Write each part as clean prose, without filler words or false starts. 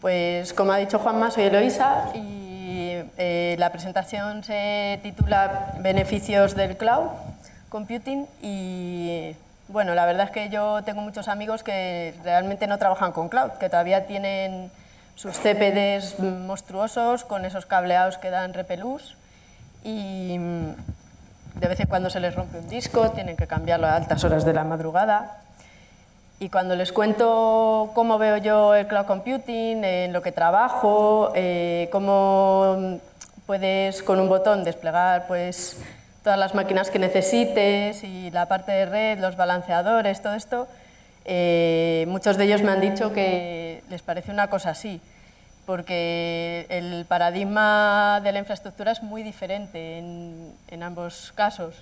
Pues como ha dicho Juanma, soy Eloisa y la presentación se titula Beneficios del Cloud Computing y bueno, la verdad es que yo tengo muchos amigos que realmente no trabajan con cloud, que todavía tienen sus CPDs monstruosos con esos cableados que dan repelús y de vez en cuando se les rompe un disco, tienen que cambiarlo a altas horas de la madrugada. Y cuando les cuento cómo veo yo el cloud computing, en lo que trabajo, cómo puedes con un botón desplegar pues, todas las máquinas que necesites y la parte de red, los balanceadores, todo esto, muchos de ellos me han dicho que les parece una cosa así, porque el paradigma de la infraestructura es muy diferente en ambos casos.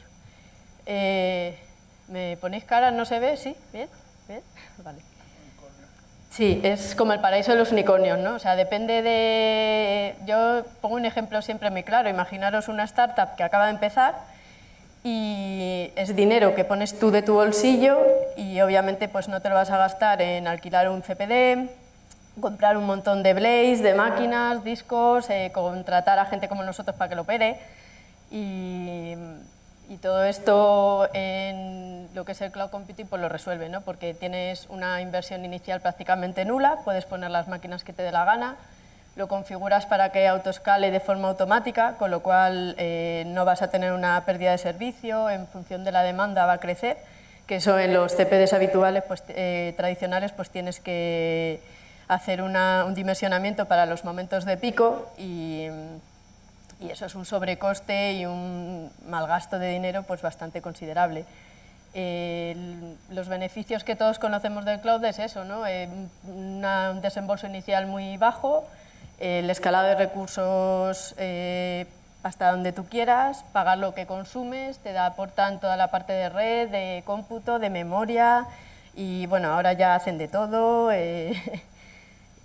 ¿Me ponéis cara? ¿No se ve? ¿Sí? ¿Bien? ¿Bien? Vale. Sí, es como el paraíso de los unicornios, ¿no? O sea, depende de... Yo pongo un ejemplo siempre muy claro. Imaginaros una startup que acaba de empezar y es dinero que pones tú de tu bolsillo y obviamente pues no te lo vas a gastar en alquilar un CPD, comprar un montón de blades, de máquinas, discos, contratar a gente como nosotros para que lo opere y todo esto en lo que es el cloud computing pues lo resuelve, ¿no? Porque tienes una inversión inicial prácticamente nula, puedes poner las máquinas que te dé la gana, lo configuras para que autoescale de forma automática, con lo cual no vas a tener una pérdida de servicio, en función de la demanda va a crecer, que eso en los CPDs habituales, pues, tradicionales, pues tienes que hacer un dimensionamiento para los momentos de pico y eso es un sobrecoste y un mal gasto de dinero pues bastante considerable. Los beneficios que todos conocemos del cloud es eso, ¿no? Un desembolso inicial muy bajo, el escalado de recursos hasta donde tú quieras, pagar lo que consumes, te aportan toda la parte de red, de cómputo, de memoria y bueno, ahora ya hacen de todo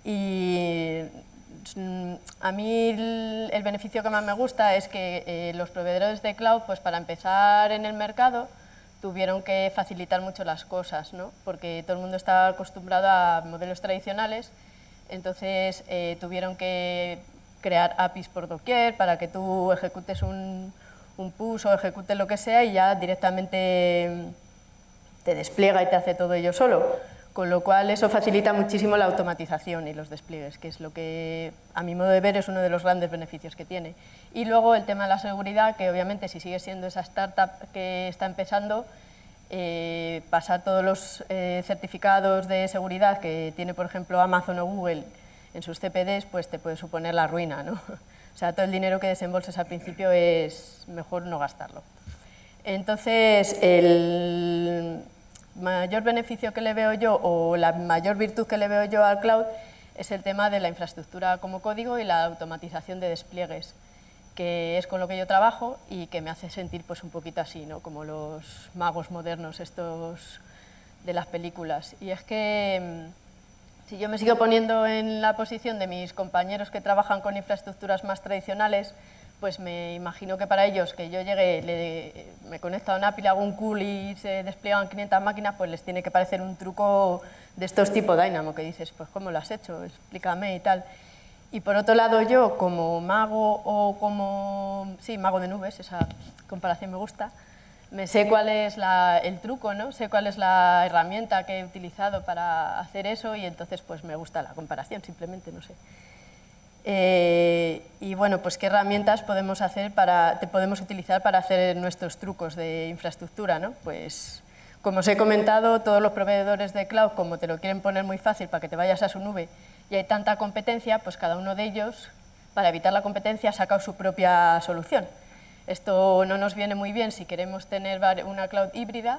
y a mí el beneficio que más me gusta es que los proveedores de cloud, pues para empezar en el mercado, tuvieron que facilitar mucho las cosas, ¿no? Porque todo el mundo estaba acostumbrado a modelos tradicionales, entonces tuvieron que crear APIs por doquier para que tú ejecutes un push o ejecutes lo que sea y ya directamente te despliega y te hace todo ello solo. Con lo cual eso facilita muchísimo la automatización y los despliegues, que es lo que a mi modo de ver es uno de los grandes beneficios que tiene. Y luego el tema de la seguridad, que obviamente si sigue siendo esa startup que está empezando, pasar todos los certificados de seguridad que tiene por ejemplo Amazon o Google en sus CPDs, pues te puede suponer la ruina, ¿no? O sea, todo el dinero que desembolses al principio es mejor no gastarlo. Entonces, el mayor beneficio que le veo yo o la mayor virtud que le veo yo al cloud es el tema de la infraestructura como código y la automatización de despliegues, que es con lo que yo trabajo y que me hace sentir pues un poquito así, ¿no? Como los magos modernos estos de las películas. Y es que si yo me sigo poniendo en la posición de mis compañeros que trabajan con infraestructuras más tradicionales, pues me imagino que para ellos, que yo llegue, me conecto a una API, le hago un call y se despliegan 500 máquinas, pues les tiene que parecer un truco de estos tipo Dynamo, que dices, pues ¿cómo lo has hecho? Explícame y tal. Y por otro lado yo, como mago o como, sí, mago de nubes, esa comparación me gusta, me sé cuál es el truco, ¿no? Sé cuál es la herramienta que he utilizado para hacer eso y entonces pues me gusta la comparación, simplemente, no sé. Y bueno, pues qué herramientas podemos utilizar para hacer nuestros trucos de infraestructura, ¿no? Pues como os he comentado, todos los proveedores de cloud, como te lo quieren poner muy fácil para que te vayas a su nube y hay tanta competencia, pues cada uno de ellos, para evitar la competencia, ha sacado su propia solución. Esto no nos viene muy bien si queremos tener una cloud híbrida,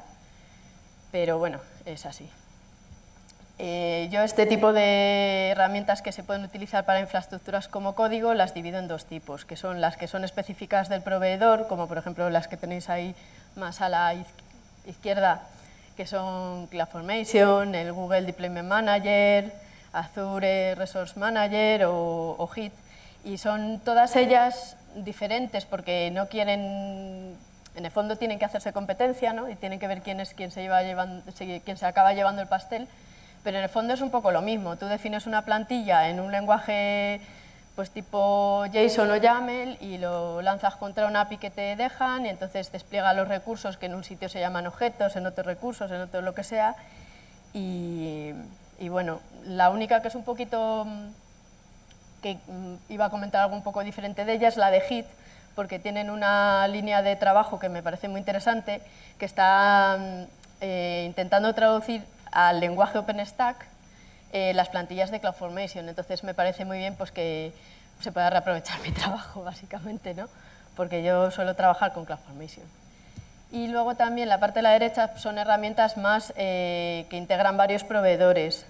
pero bueno, es así. Yo este tipo de herramientas que se pueden utilizar para infraestructuras como código las divido en dos tipos, que son las que son específicas del proveedor, como por ejemplo las que tenéis ahí más a la izquierda, que son CloudFormation, el Google Deployment Manager, Azure Resource Manager o Git, y son todas ellas diferentes porque no quieren, en el fondo tienen que hacerse competencia, ¿no? Y tienen que ver quién se acaba llevando el pastel, Pero en el fondo es un poco lo mismo. Tú defines una plantilla en un lenguaje pues tipo JSON o YAML y lo lanzas contra una API que te dejan y entonces despliega los recursos que en un sitio se llaman objetos, en otros recursos, en otro lo que sea. Y bueno, la única que es un poquito, que iba a comentar algo un poco diferente de ella, es la de Git, porque tienen una línea de trabajo que me parece muy interesante, que está intentando traducir al lenguaje OpenStack las plantillas de CloudFormation. Entonces me parece muy bien pues, que se pueda reaprovechar mi trabajo, básicamente, ¿no? Porque yo suelo trabajar con CloudFormation. Y luego también la parte de la derecha son herramientas más que integran varios proveedores.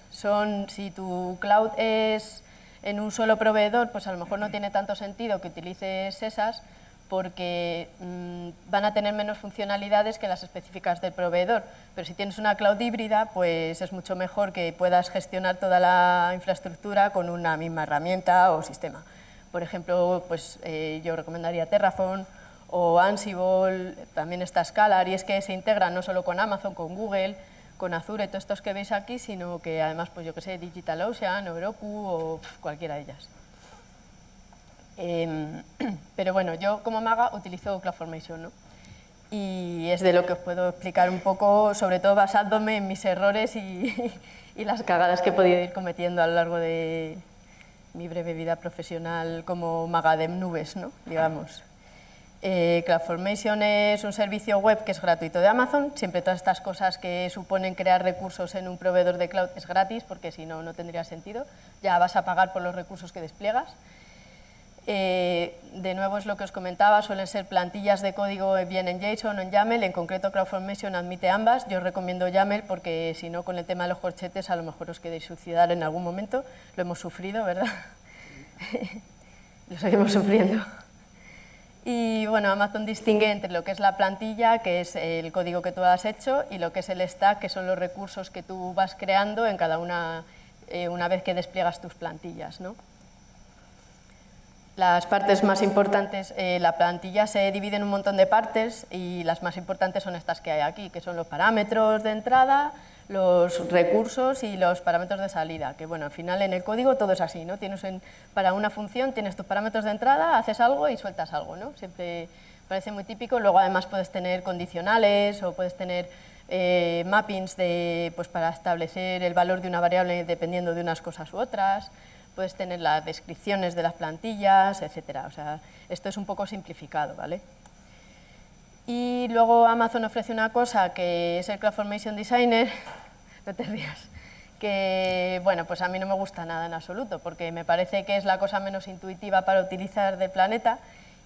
Si tu cloud es en un solo proveedor, pues a lo mejor no tiene tanto sentido que utilices esas, porque van a tener menos funcionalidades que las específicas del proveedor. Pero si tienes una cloud híbrida, pues es mucho mejor que puedas gestionar toda la infraestructura con una misma herramienta o sistema. Por ejemplo, pues, yo recomendaría Terraform o Ansible, también está Scalar, y es que se integran no solo con Amazon, con Google, con Azure, todos estos que veis aquí, sino que además, pues yo que sé, DigitalOcean, Heroku o cualquiera de ellas. Pero bueno, yo como maga utilizo CloudFormation, ¿no? Y es de lo que os puedo explicar un poco, sobre todo basándome en mis errores y las cagadas que he podido ir cometiendo a lo largo de mi breve vida profesional como maga de nubes, ¿no? Digamos. CloudFormation es un servicio web que es gratuito de Amazon. Siempre todas estas cosas que suponen crear recursos en un proveedor de cloud es gratis, porque si no, no tendría sentido. Ya vas a pagar por los recursos que despliegas. De nuevo es lo que os comentaba, suelen ser plantillas de código bien en JSON o en YAML, en concreto CloudFormation admite ambas. Yo recomiendo YAML porque si no, con el tema de los corchetes a lo mejor os quedéis suicidar en algún momento. Lo hemos sufrido, ¿verdad? Lo seguimos sufriendo. Y bueno, Amazon distingue entre lo que es la plantilla, que es el código que tú has hecho, y lo que es el stack, que son los recursos que tú vas creando en cada una vez que despliegas tus plantillas, ¿no? Las partes más importantes, la plantilla se divide en un montón de partes y las más importantes son estas que hay aquí, que son los parámetros de entrada, los recursos y los parámetros de salida, que bueno, al final en el código todo es así, ¿no? Para una función tienes tus parámetros de entrada, haces algo y sueltas algo, ¿no? Siempre parece muy típico. Luego además puedes tener condicionales o puedes tener mappings pues para establecer el valor de una variable dependiendo de unas cosas u otras. Puedes tener las descripciones de las plantillas, etcétera. O sea, esto es un poco simplificado, ¿vale? Y luego Amazon ofrece una cosa que es el CloudFormation Designer, no te rías, que bueno, pues a mí no me gusta nada en absoluto, porque me parece que es la cosa menos intuitiva para utilizar del planeta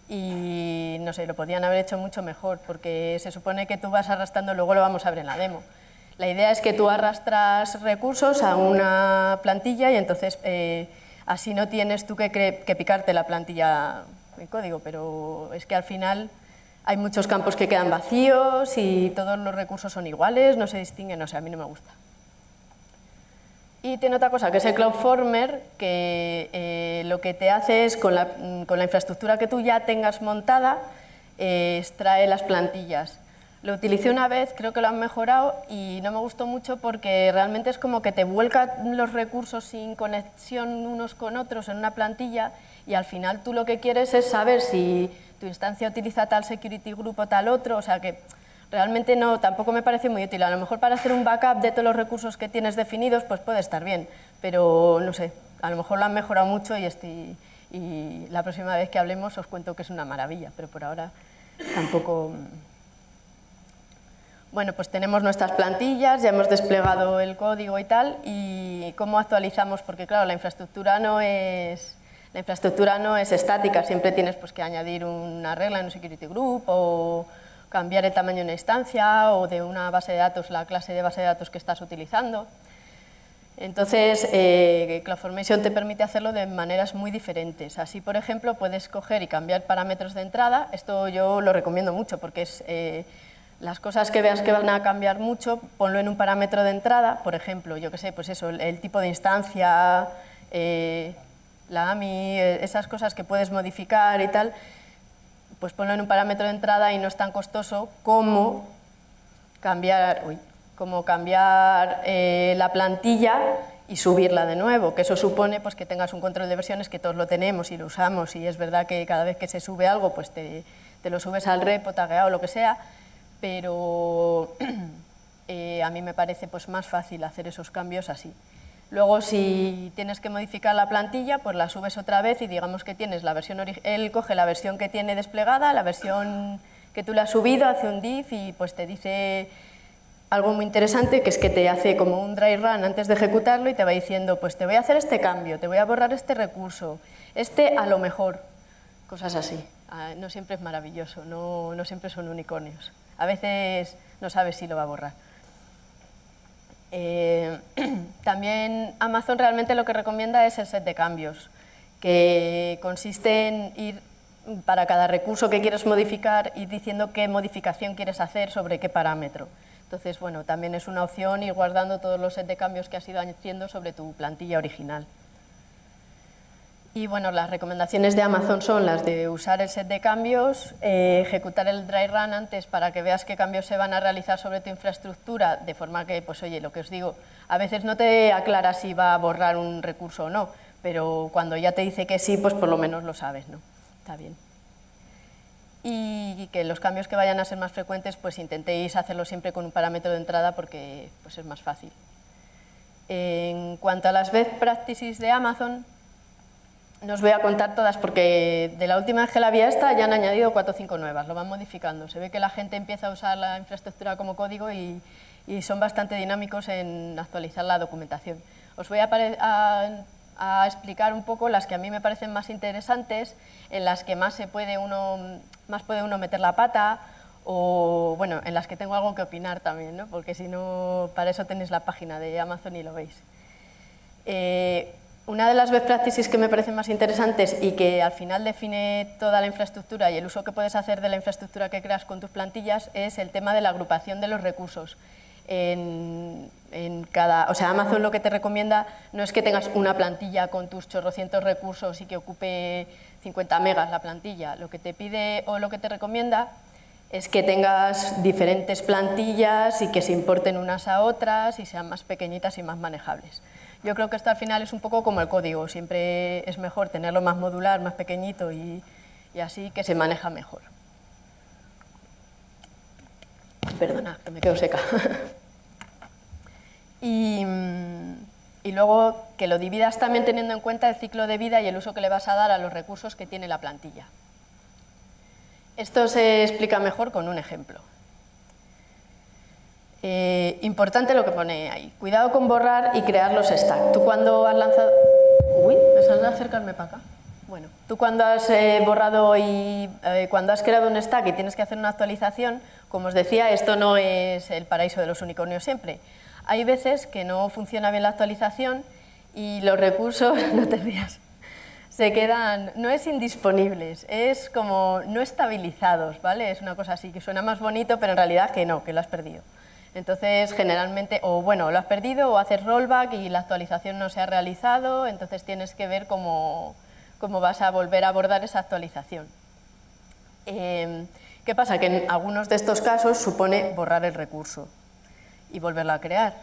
y no sé, lo podían haber hecho mucho mejor, porque se supone que tú vas arrastrando, luego lo vamos a ver en la demo. La idea es que tú arrastras recursos a una plantilla y entonces así no tienes tú que picarte la plantilla en código, pero es que al final hay muchos campos que quedan vacíos y todos los recursos son iguales, no se distinguen, o sea, a mí no me gusta. Y tiene otra cosa, que es el CloudFormer, que lo que te hace es, con la infraestructura que tú ya tengas montada, extrae las plantillas. Lo utilicé una vez, creo que lo han mejorado y no me gustó mucho porque realmente es como que te vuelca los recursos sin conexión unos con otros en una plantilla y al final tú lo que quieres es saber si tu instancia utiliza tal security group o tal otro, o sea que realmente no, tampoco me parece muy útil. A lo mejor para hacer un backup de todos los recursos que tienes definidos pues puede estar bien, pero no sé, a lo mejor lo han mejorado mucho y la próxima vez que hablemos os cuento que es una maravilla, pero por ahora tampoco... Bueno, pues tenemos nuestras plantillas, ya hemos desplegado el código y tal, y cómo actualizamos, porque claro, la infraestructura no es estática, siempre tienes pues, que añadir una regla en un security group o cambiar el tamaño de una instancia o de una base de datos, la clase de base de datos que estás utilizando. Entonces, CloudFormation te permite hacerlo de maneras muy diferentes. Así, por ejemplo, puedes coger y cambiar parámetros de entrada. Esto yo lo recomiendo mucho porque es... las cosas que veas que van a cambiar mucho, ponlo en un parámetro de entrada, por ejemplo, yo qué sé, pues eso, el tipo de instancia, la AMI, esas cosas que puedes modificar y tal, pues ponlo en un parámetro de entrada y no es tan costoso como cambiar, como cambiar la plantilla y subirla de nuevo, que eso supone pues, que tengas un control de versiones, que todos lo tenemos y lo usamos, y es verdad que cada vez que se sube algo, pues te lo subes al repo, tagueado o lo que sea, pero a mí me parece pues, más fácil hacer esos cambios así. Luego, si tienes que modificar la plantilla, pues la subes otra vez y digamos que tienes la versión original, él coge la versión que tiene desplegada, la versión que tú le has subido, hace un diff y pues te dice algo muy interesante, que es que te hace como un dry run antes de ejecutarlo y te va diciendo, pues te voy a hacer este cambio, te voy a borrar este recurso, este a lo mejor, cosas así. No siempre es maravilloso, no siempre son unicornios. A veces no sabes si lo va a borrar. También Amazon realmente lo que recomienda es el set de cambios, que consiste en ir para cada recurso que quieres modificar y diciendo qué modificación quieres hacer sobre qué parámetro. Entonces, bueno, también es una opción ir guardando todos los set de cambios que has ido haciendo sobre tu plantilla original. Y bueno, las recomendaciones de Amazon son las de usar el set de cambios, ejecutar el dry run antes para que veas qué cambios se van a realizar sobre tu infraestructura, de forma que, pues oye, lo que os digo, a veces no te aclara si va a borrar un recurso o no, pero cuando ya te dice que sí, pues por lo menos lo sabes, ¿no? Está bien. Y que los cambios que vayan a ser más frecuentes, pues intentéis hacerlo siempre con un parámetro de entrada porque pues, es más fácil. En cuanto a las best practices de Amazon, no os voy a contar todas porque de la última vez que la había esta ya han añadido 4 o 5 nuevas, lo van modificando. Se ve que la gente empieza a usar la infraestructura como código y son bastante dinámicos en actualizar la documentación. Os voy a explicar un poco las que a mí me parecen más interesantes, en las que más puede uno meter la pata, o bueno, en las que tengo algo que opinar también, ¿no? Porque si no, para eso tenéis la página de Amazon y lo veis. Una de las best practices que me parecen más interesantes y que al final define toda la infraestructura y el uso que puedes hacer de la infraestructura que creas con tus plantillas es el tema de la agrupación de los recursos. O sea, Amazon lo que te recomienda no es que tengas una plantilla con tus chorrocientos recursos y que ocupe 50 megas la plantilla. Lo que te pide o lo que te recomienda es que tengas diferentes plantillas y que se importen unas a otras y sean más pequeñitas y más manejables. Yo creo que esto al final es un poco como el código, siempre es mejor tenerlo más modular, más pequeñito y así que se maneja mejor. Perdona, que me quedo seca. Y luego que lo dividas también teniendo en cuenta el ciclo de vida y el uso que le vas a dar a los recursos que tiene la plantilla. Esto se explica mejor con un ejemplo. Importante lo que pone ahí. Cuidado con borrar y crear los stacks. Tú cuando has lanzado... Uy, me saldrá acercarme para acá. Bueno, tú cuando has borrado y cuando has creado un stack y tienes que hacer una actualización, como os decía, esto no es el paraíso de los unicornios siempre. Hay veces que no funciona bien la actualización y los recursos, no te rías, se quedan, no es indisponibles, es como no estabilizados, ¿vale? Es una cosa así que suena más bonito, pero en realidad que no, que lo has perdido. Entonces, generalmente, o bueno, lo has perdido o haces rollback y la actualización no se ha realizado, entonces tienes que ver cómo vas a volver a abordar esa actualización. ¿Qué pasa? Que en algunos de estos casos supone borrar el recurso y volverlo a crear,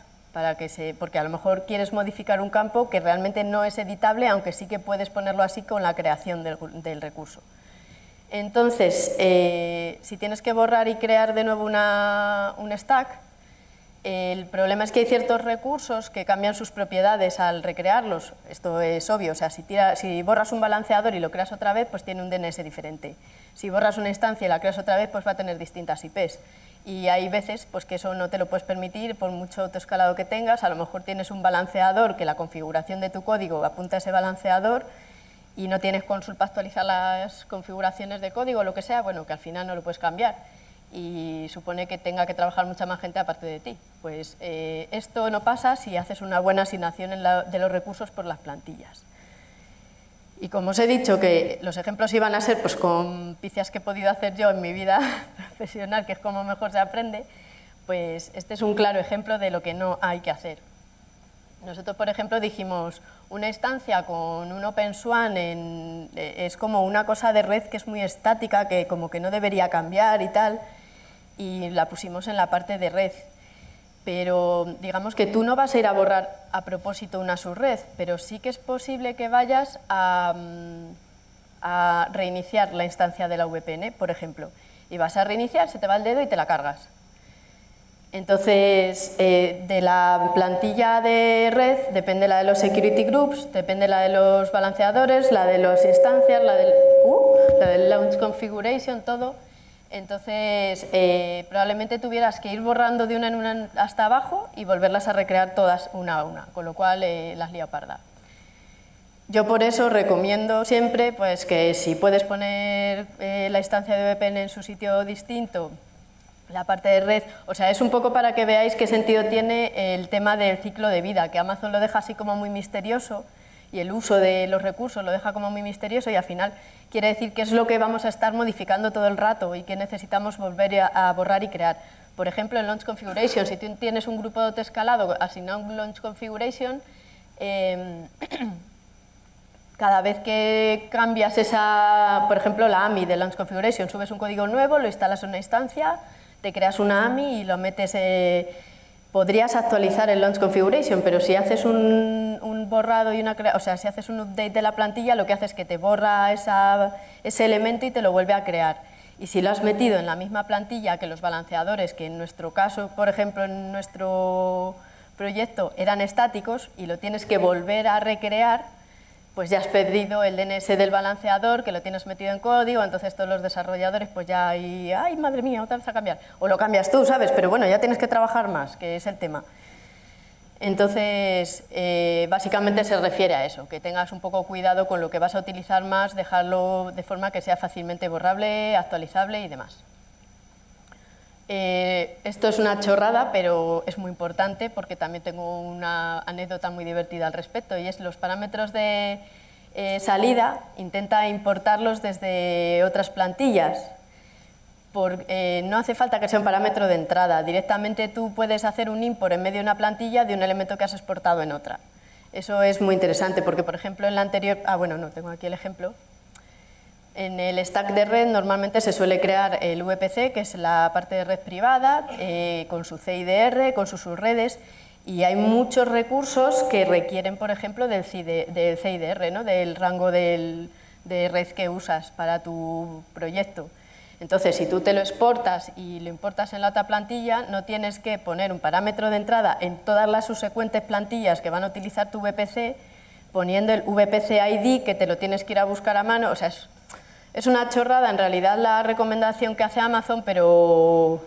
porque a lo mejor quieres modificar un campo que realmente no es editable, aunque sí que puedes ponerlo así con la creación del recurso. Entonces, si tienes que borrar y crear de nuevo un stack, el problema es que hay ciertos recursos que cambian sus propiedades al recrearlos. Esto es obvio, o sea, si borras un balanceador y lo creas otra vez, pues tiene un DNS diferente. Si borras una instancia y la creas otra vez, pues va a tener distintas IPs. Y hay veces pues, que eso no te lo puedes permitir por mucho autoescalado que tengas. A lo mejor tienes un balanceador que la configuración de tu código apunta a ese balanceador y no tienes consul para actualizar las configuraciones de código o lo que sea, bueno, que al final no lo puedes cambiar y supone que tenga que trabajar mucha más gente aparte de ti. Pues esto no pasa si haces una buena asignación de los recursos por las plantillas. Y como os he dicho que los ejemplos iban a ser pues, con picias que he podido hacer yo en mi vida profesional, que es como mejor se aprende, pues este es un claro ejemplo de lo que no hay que hacer. Nosotros, por ejemplo, dijimos, una instancia con un OpenSwan es como una cosa de red que es muy estática, que como que no debería cambiar y tal, y la pusimos en la parte de red. pero digamos que tú no vas a ir a borrar a propósito una subred, pero sí que es posible que vayas a reiniciar la instancia de la VPN, por ejemplo, y vas a reiniciar, se te va el dedo y te la cargas. Entonces, de la plantilla de red depende la de los security groups, depende la de los balanceadores, la de las instancias, la del launch configuration, todo. Entonces, probablemente tuvieras que ir borrando de una en una hasta abajo y volverlas a recrear todas una a una, con lo cual las has liado parda. Yo por eso recomiendo siempre pues, que si puedes poner la instancia de VPN en su sitio distinto, la parte de red, o sea, es un poco para que veáis qué sentido tiene el tema del ciclo de vida, que Amazon lo deja así como muy misterioso y el uso de los recursos lo deja como muy misterioso y al final quiere decir qué es lo que vamos a estar modificando todo el rato y que necesitamos volver a borrar y crear. Por ejemplo, en Launch Configuration, si tú tienes un grupo de autoescalado asignado a un Launch Configuration, cada vez que cambias esa, por ejemplo, la AMI de Launch Configuration, subes un código nuevo, lo instalas en una instancia, te creas una AMI y lo metes, podrías actualizar el Launch Configuration, pero si haces un borrado y o sea, si haces un update de la plantilla, lo que hace es que te borra ese elemento y te lo vuelve a crear. Y si lo has metido en la misma plantilla que los balanceadores, que en nuestro caso, por ejemplo, en nuestro proyecto eran estáticos y lo tienes que volver a recrear, pues ya has perdido el DNS del balanceador, que lo tienes metido en código, entonces todos los desarrolladores pues ya ahí, ay, madre mía, otra vez a cambiar. O lo cambias tú, ¿sabes? Pero bueno, ya tienes que trabajar más, que es el tema. Entonces, básicamente se refiere a eso, que tengas un poco cuidado con lo que vas a utilizar más, dejarlo de forma que sea fácilmente borrable, actualizable y demás. Esto es una chorrada, pero es muy importante porque también tengo una anécdota muy divertida al respecto y es los parámetros de salida, intenta importarlos desde otras plantillas. No hace falta que sea un parámetro de entrada, directamente tú puedes hacer un import en medio de una plantilla de un elemento que has exportado en otra. Eso es muy interesante porque, por ejemplo, en la anterior... bueno, no, tengo aquí el ejemplo. En el stack de red normalmente se suele crear el VPC, que es la parte de red privada, con su CIDR, con sus subredes, y hay muchos recursos que requieren, por ejemplo, del CIDR, ¿no? Del rango de red que usas para tu proyecto. Entonces, si tú te lo exportas y lo importas en la otra plantilla, no tienes que poner un parámetro de entrada en todas las subsecuentes plantillas que van a utilizar tu VPC, poniendo el VPC ID, que te lo tienes que ir a buscar a mano, o sea, es una chorrada en realidad la recomendación que hace Amazon, pero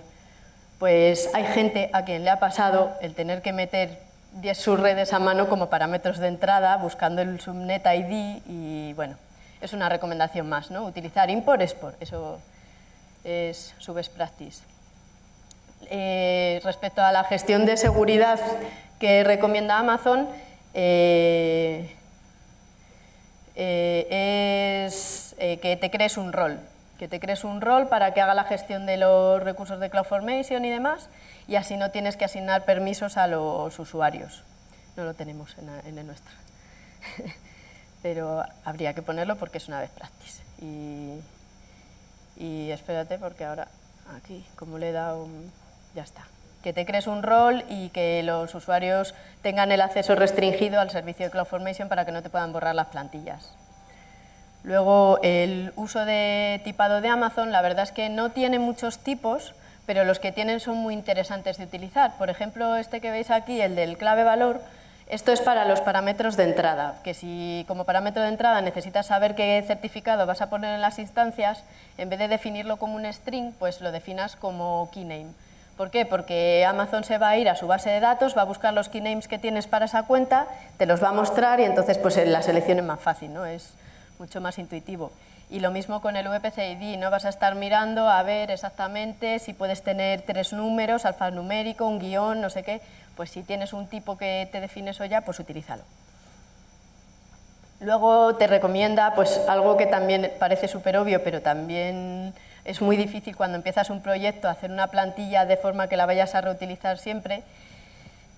pues hay gente a quien le ha pasado el tener que meter 10 subredes a mano como parámetros de entrada, buscando el subnet ID y bueno, es una recomendación más, ¿no? Utilizar import-export, eso es su best practice. Respecto a la gestión de seguridad que recomienda Amazon, es que te crees un rol, para que haga la gestión de los recursos de CloudFormation y demás, y así no tienes que asignar permisos a los usuarios. No lo tenemos en el nuestro, pero habría que ponerlo porque es una best practice. Y espérate porque ahora, aquí, como le he dado, ya está. Que te crees un rol y que los usuarios tengan el acceso restringido al servicio de CloudFormation para que no te puedan borrar las plantillas. Luego, el uso de tipado de Amazon, la verdad es que no tiene muchos tipos, pero los que tienen son muy interesantes de utilizar. Por ejemplo, este que veis aquí, el del clave valor, esto es para los parámetros de entrada, que si como parámetro de entrada necesitas saber qué certificado vas a poner en las instancias, en vez de definirlo como un string, pues lo definas como keyname. ¿Por qué? Porque Amazon se va a ir a su base de datos, va a buscar los keynames que tienes para esa cuenta, te los va a mostrar y entonces pues la selección es más fácil, ¿no? Es mucho más intuitivo. Y lo mismo con el VPC ID, no vas a estar mirando a ver exactamente si puedes tener 3 números, alfanumérico, un guión, no sé qué, pues si tienes un tipo que te define eso ya, pues utilízalo. Luego te recomienda pues algo que también parece súper obvio, pero también es muy difícil cuando empiezas un proyecto hacer una plantilla de forma que la vayas a reutilizar siempre,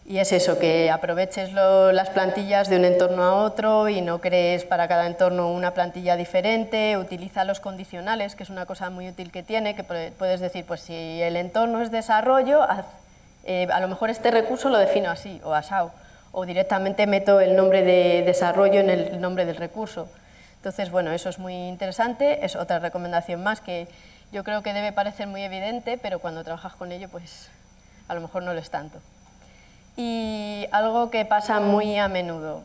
y es eso, que aproveches las plantillas de un entorno a otro y no crees para cada entorno una plantilla diferente, utiliza los condicionales, que es una cosa muy útil que tiene, que puedes decir, pues si el entorno es desarrollo, haz a lo mejor este recurso lo defino así, o asao, o directamente meto el nombre de desarrollo en el nombre del recurso. Entonces, bueno, eso es muy interesante, es otra recomendación más que yo creo que debe parecer muy evidente, pero cuando trabajas con ello, pues a lo mejor no lo es tanto. Y algo que pasa muy a menudo,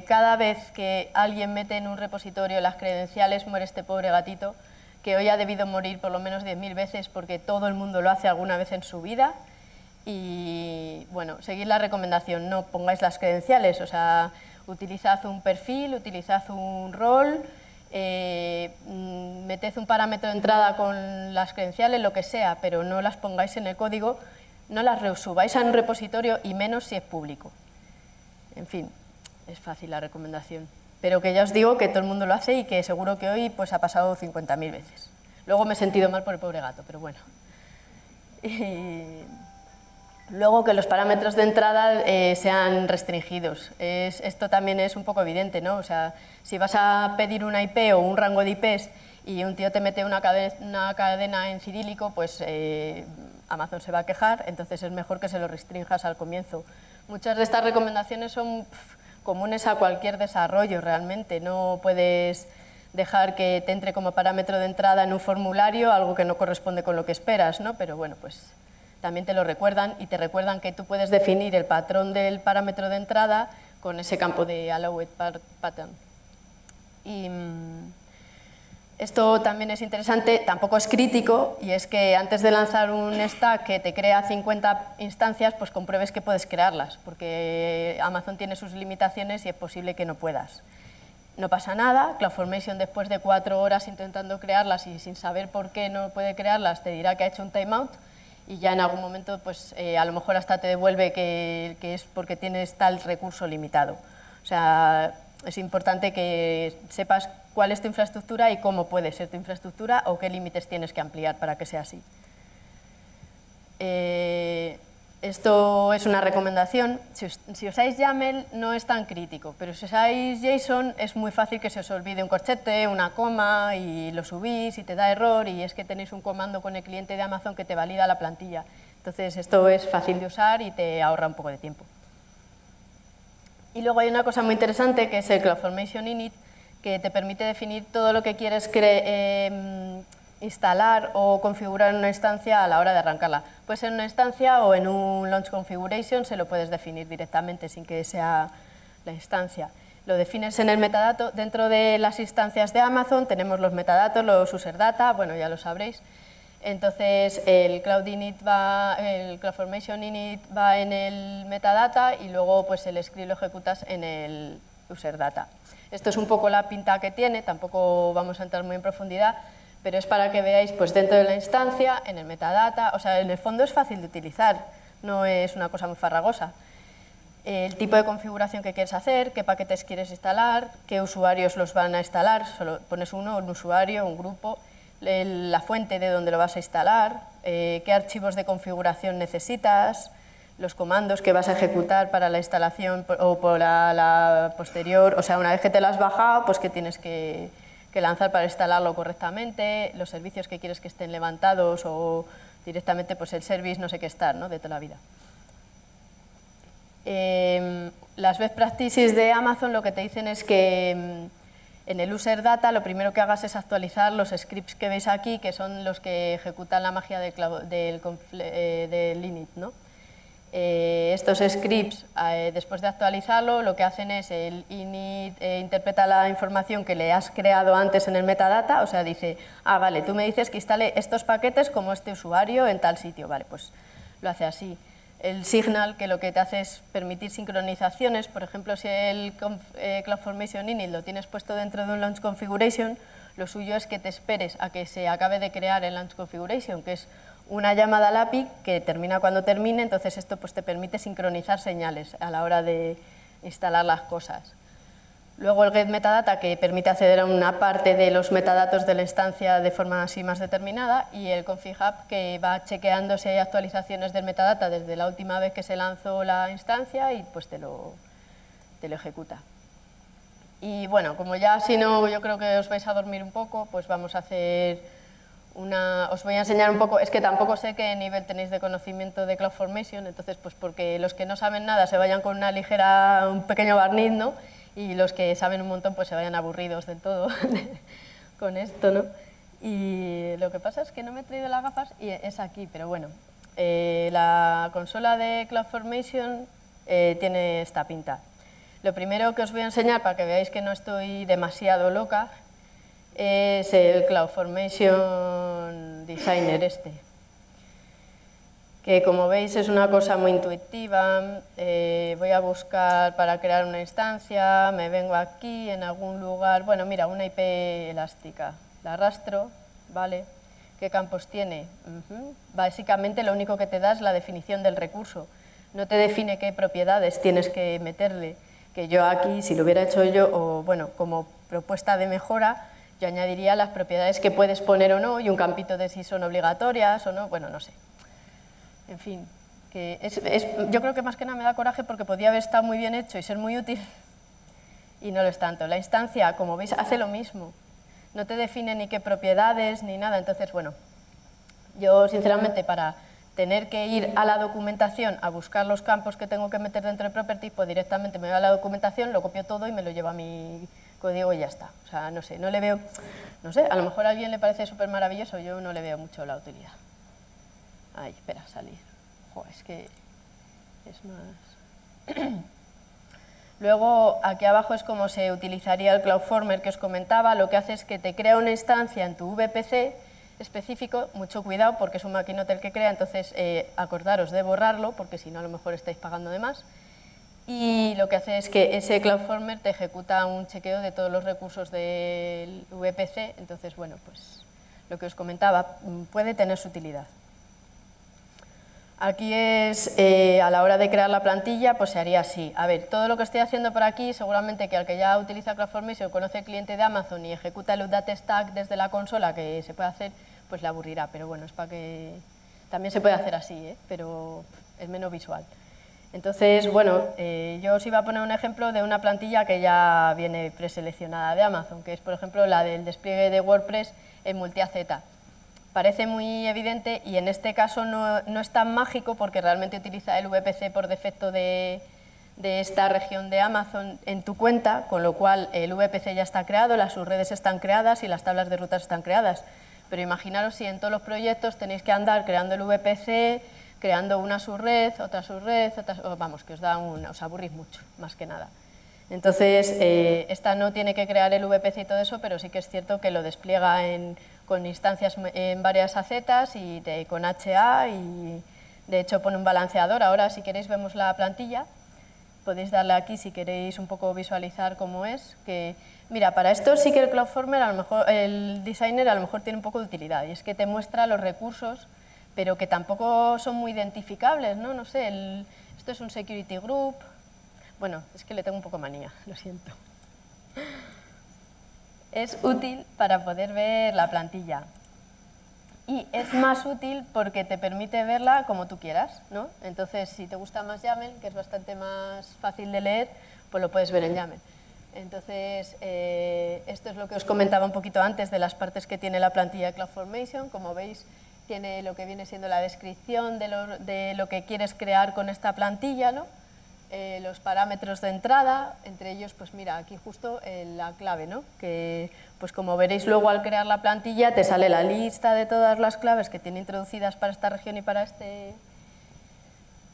cada vez que alguien mete en un repositorio las credenciales, muere este pobre gatito, que hoy ha debido morir por lo menos 10.000 veces porque todo el mundo lo hace alguna vez en su vida. Y bueno, seguid la recomendación, no pongáis las credenciales, o sea, utilizad un perfil, utilizad un rol, meted un parámetro de entrada con las credenciales, lo que sea, pero no las pongáis en el código, no las resubáis a un repositorio y menos si es público. En fin, es fácil la recomendación, pero que ya os digo que todo el mundo lo hace y que seguro que hoy pues, ha pasado 50.000 veces. Luego me he sentido mal por el pobre gato, pero bueno. Luego que los parámetros de entrada sean restringidos. Esto también es un poco evidente, ¿no? O sea, si vas a pedir una IP o un rango de IPs y un tío te mete una cadena en cirílico, pues Amazon se va a quejar, entonces es mejor que se lo restringas al comienzo. Muchas de estas recomendaciones son comunes a cualquier desarrollo realmente, no puedes dejar que te entre como parámetro de entrada en un formulario algo que no corresponde con lo que esperas, ¿no? Pero bueno, pues también te lo recuerdan y te recuerdan que tú puedes definir el patrón del parámetro de entrada con ese campo de allowed pattern. Y esto también es interesante, tampoco es crítico, y es que antes de lanzar un stack que te crea 50 instancias, pues compruebes que puedes crearlas, porque Amazon tiene sus limitaciones y es posible que no puedas. No pasa nada, CloudFormation después de 4 horas intentando crearlas y sin saber por qué no puede crearlas, te dirá que ha hecho un timeout, y ya en algún momento pues, a lo mejor hasta te devuelve que es porque tienes tal recurso limitado. O sea, es importante que sepas cuál es tu infraestructura y cómo puede ser tu infraestructura o qué límites tienes que ampliar para que sea así. Esto es una recomendación. Si usáis YAML no es tan crítico, pero si usáis JSON es muy fácil que se os olvide un corchete, una coma y lo subís y te da error y es que tenéis un comando con el cliente de Amazon que te valida la plantilla. Entonces esto es fácil de usar y te ahorra un poco de tiempo. Y luego hay una cosa muy interesante que es el CloudFormation Init, que te permite definir todo lo que quieres instalar o configurar en una instancia a la hora de arrancarla. Puede ser en una instancia o en un launch configuration, se lo puedes definir directamente sin que sea la instancia. Lo defines en el metadato. Dentro de las instancias de Amazon tenemos los metadatos, los user data, bueno, ya lo sabréis. Entonces el CloudFormation Init va en el metadata y luego pues el script lo ejecutas en el user data. Esto es un poco la pinta que tiene, tampoco vamos a entrar muy en profundidad, pero es para que veáis pues, dentro de la instancia, en el metadata, o sea, en el fondo es fácil de utilizar, no es una cosa muy farragosa. El tipo de configuración que quieres hacer, qué paquetes quieres instalar, qué usuarios los van a instalar, solo pones uno, un usuario, un grupo, la fuente de donde lo vas a instalar, qué archivos de configuración necesitas, los comandos que vas a ejecutar para la instalación o para la posterior, o sea, una vez que te lo has bajado, pues qué tienes que lanzar para instalarlo correctamente, los servicios que quieres que estén levantados o directamente pues el service no sé qué estar, ¿no? De toda la vida. Las best practices de Amazon lo que te dicen es que en el user data lo primero que hagas es actualizar los scripts que veis aquí, que son los que ejecutan la magia del init, ¿no? Estos scripts, después de actualizarlo, lo que hacen es el init interpreta la información que le has creado antes en el metadata, o sea, dice, ah, vale, tú me dices que instale estos paquetes como este usuario en tal sitio, vale, pues lo hace así. El signal, que lo que te hace es permitir sincronizaciones, por ejemplo, si el CloudFormation Init lo tienes puesto dentro de un Launch Configuration, lo suyo es que te esperes a que se acabe de crear el Launch Configuration, que es una llamada al API que termina cuando termine, entonces esto pues, te permite sincronizar señales a la hora de instalar las cosas. Luego el getMetadata, que permite acceder a una parte de los metadatos de la instancia de forma así más determinada, y el config-app, que va chequeando si hay actualizaciones del metadata desde la última vez que se lanzó la instancia y pues te lo ejecuta. Y bueno, como ya si no yo creo que os vais a dormir un poco, pues vamos a hacer os voy a enseñar un poco, es que tampoco sé qué nivel tenéis de conocimiento de CloudFormation, entonces pues porque los que no saben nada se vayan con un pequeño barniz, ¿no? Y los que saben un montón pues se vayan aburridos del todo con esto, ¿no? Y lo que pasa es que no me he traído las gafas y es aquí, pero bueno. La consola de CloudFormation tiene esta pinta. Lo primero que os voy a enseñar, para que veáis que no estoy demasiado loca, es el CloudFormation Designer este, que como veis es una cosa muy intuitiva. Voy a buscar para crear una instancia, me vengo aquí en algún lugar, bueno mira, una IP elástica, la arrastro, ¿vale? ¿Qué campos tiene? Básicamente lo único que te da es la definición del recurso, no te define qué propiedades tienes que meterle, que yo aquí, si lo hubiera hecho yo, o bueno, como propuesta de mejora, yo añadiría las propiedades que puedes poner o no y un campito de si son obligatorias o no, bueno, no sé. En fin, que yo creo que más que nada me da coraje porque podría haber estado muy bien hecho y ser muy útil y no lo es tanto. La instancia, como veis, hace lo mismo. No te define ni qué propiedades ni nada, entonces, bueno, yo sinceramente para tener que ir a la documentación a buscar los campos que tengo que meter dentro de Properties, pues directamente me voy a la documentación, lo copio todo y me lo llevo a mi código y ya está. O sea, no sé, no le veo, no sé, a lo mejor a alguien le parece súper maravilloso, yo no le veo mucho la utilidad. Ay, espera, salir. Joder, es que es más... Luego, aquí abajo es como se utilizaría el CloudFormer que os comentaba. Lo que hace es que te crea una instancia en tu VPC específico, mucho cuidado porque es un maquinote el que crea, entonces acordaros de borrarlo porque si no a lo mejor estáis pagando de más. Y lo que hace es que ese CloudFormer te ejecuta un chequeo de todos los recursos del VPC, entonces bueno, pues lo que os comentaba, puede tener su utilidad. Aquí es, a la hora de crear la plantilla, pues se haría así. A ver, todo lo que estoy haciendo por aquí, seguramente que al que ya utiliza CloudFormation conoce el cliente de Amazon y ejecuta el Update Stack desde la consola, que se puede hacer, pues le aburrirá. Pero bueno, es para que... También se puede hacer así, pero es menos visual. Entonces, bueno, yo os iba a poner un ejemplo de una plantilla que ya viene preseleccionada de Amazon, que es, por ejemplo, la del despliegue de WordPress en Multi-AZ. Parece muy evidente y en este caso no es tan mágico porque realmente utiliza el VPC por defecto de esta región de Amazon en tu cuenta, con lo cual el VPC ya está creado, las subredes están creadas y las tablas de rutas están creadas. Pero imaginaros si en todos los proyectos tenéis que andar creando el VPC, creando una subred, otra, vamos, que os aburrís mucho, más que nada. Entonces, esta no tiene que crear el VPC y todo eso, pero sí que es cierto que lo despliega con instancias en varias AZs y con HA y de hecho pone un balanceador. Ahora, si queréis, vemos la plantilla. Podéis darle aquí si queréis un poco visualizar cómo es. Que, mira, para esto sí que el CloudFormer, a lo mejor, el Designer a lo mejor tiene un poco de utilidad y es que te muestra los recursos, pero que tampoco son muy identificables, ¿no? No sé, esto es un Security Group. Bueno, es que le tengo un poco manía, lo siento. Es útil para poder ver la plantilla. Y es más útil porque te permite verla como tú quieras, ¿no? Entonces, si te gusta más YAML, que es bastante más fácil de leer, pues lo puedes ver en YAML. Entonces, esto es lo que os comentaba un poquito antes de las partes que tiene la plantilla de CloudFormation. Como veis, tiene lo que viene siendo la descripción de lo que quieres crear con esta plantilla, ¿no? Los parámetros de entrada, entre ellos, pues mira, aquí justo la clave, ¿no? Que, pues como veréis luego al crear la plantilla, te sale la lista de todas las claves que tiene introducidas para esta región y para este...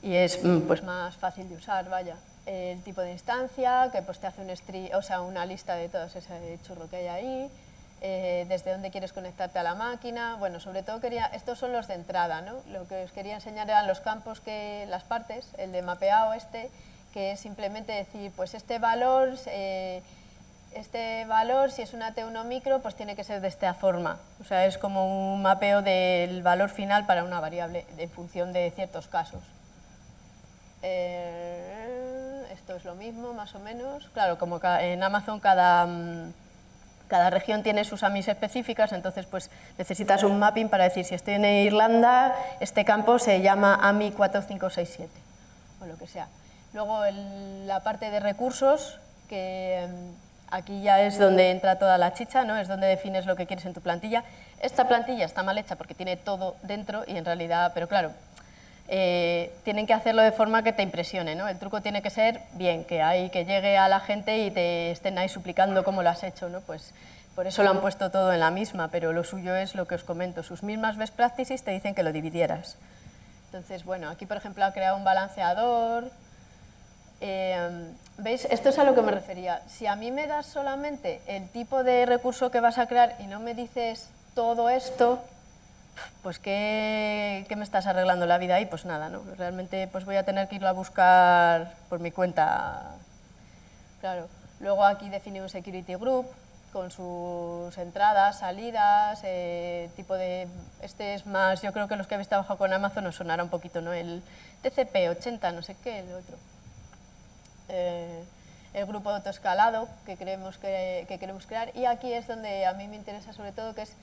Y es pues más fácil de usar, vaya. El tipo de instancia, que pues te hace una lista de todo ese churro que hay ahí, desde dónde quieres conectarte a la máquina. Bueno, sobre todo estos son los de entrada, ¿no? Lo que os quería enseñar eran los campos, las partes, el de mapeado que es simplemente decir, pues este valor, si es una T1 micro, pues tiene que ser de esta forma. O sea, es como un mapeo del valor final para una variable en función de ciertos casos. Esto es lo mismo, más o menos. Claro, como en Amazon cada región tiene sus AMIs específicas, entonces pues necesitas un mapping para decir si estoy en Irlanda, este campo se llama AMI 4567 o lo que sea. Luego la parte de recursos, que aquí ya es donde entra toda la chicha, ¿no? Es donde defines lo que quieres en tu plantilla. Esta plantilla está mal hecha porque tiene todo dentro y en realidad, pero claro, tienen que hacerlo de forma que te impresione, ¿no? El truco tiene que ser bien, que llegue a la gente y te estén ahí suplicando cómo lo has hecho, ¿no? Pues por eso lo han puesto todo en la misma, pero lo suyo es lo que os comento. Sus mismas best practices te dicen que lo dividieras. Entonces, bueno, aquí por ejemplo ha creado un balanceador. ¿Veis? Esto es a lo que me refería. Si a mí me das solamente el tipo de recurso que vas a crear y no me dices todo esto, pues ¿qué me estás arreglando la vida ahí? Pues nada, ¿no? Realmente pues voy a tener que irlo a buscar por mi cuenta. Claro. Luego aquí define un security group con sus entradas, salidas, tipo de... Este es más, yo creo que los que habéis trabajado con Amazon os sonará un poquito, ¿no? El TCP80, no sé qué, el otro. El grupo de autoescalado que queremos crear, y aquí es donde a mí me interesa sobre todo, que es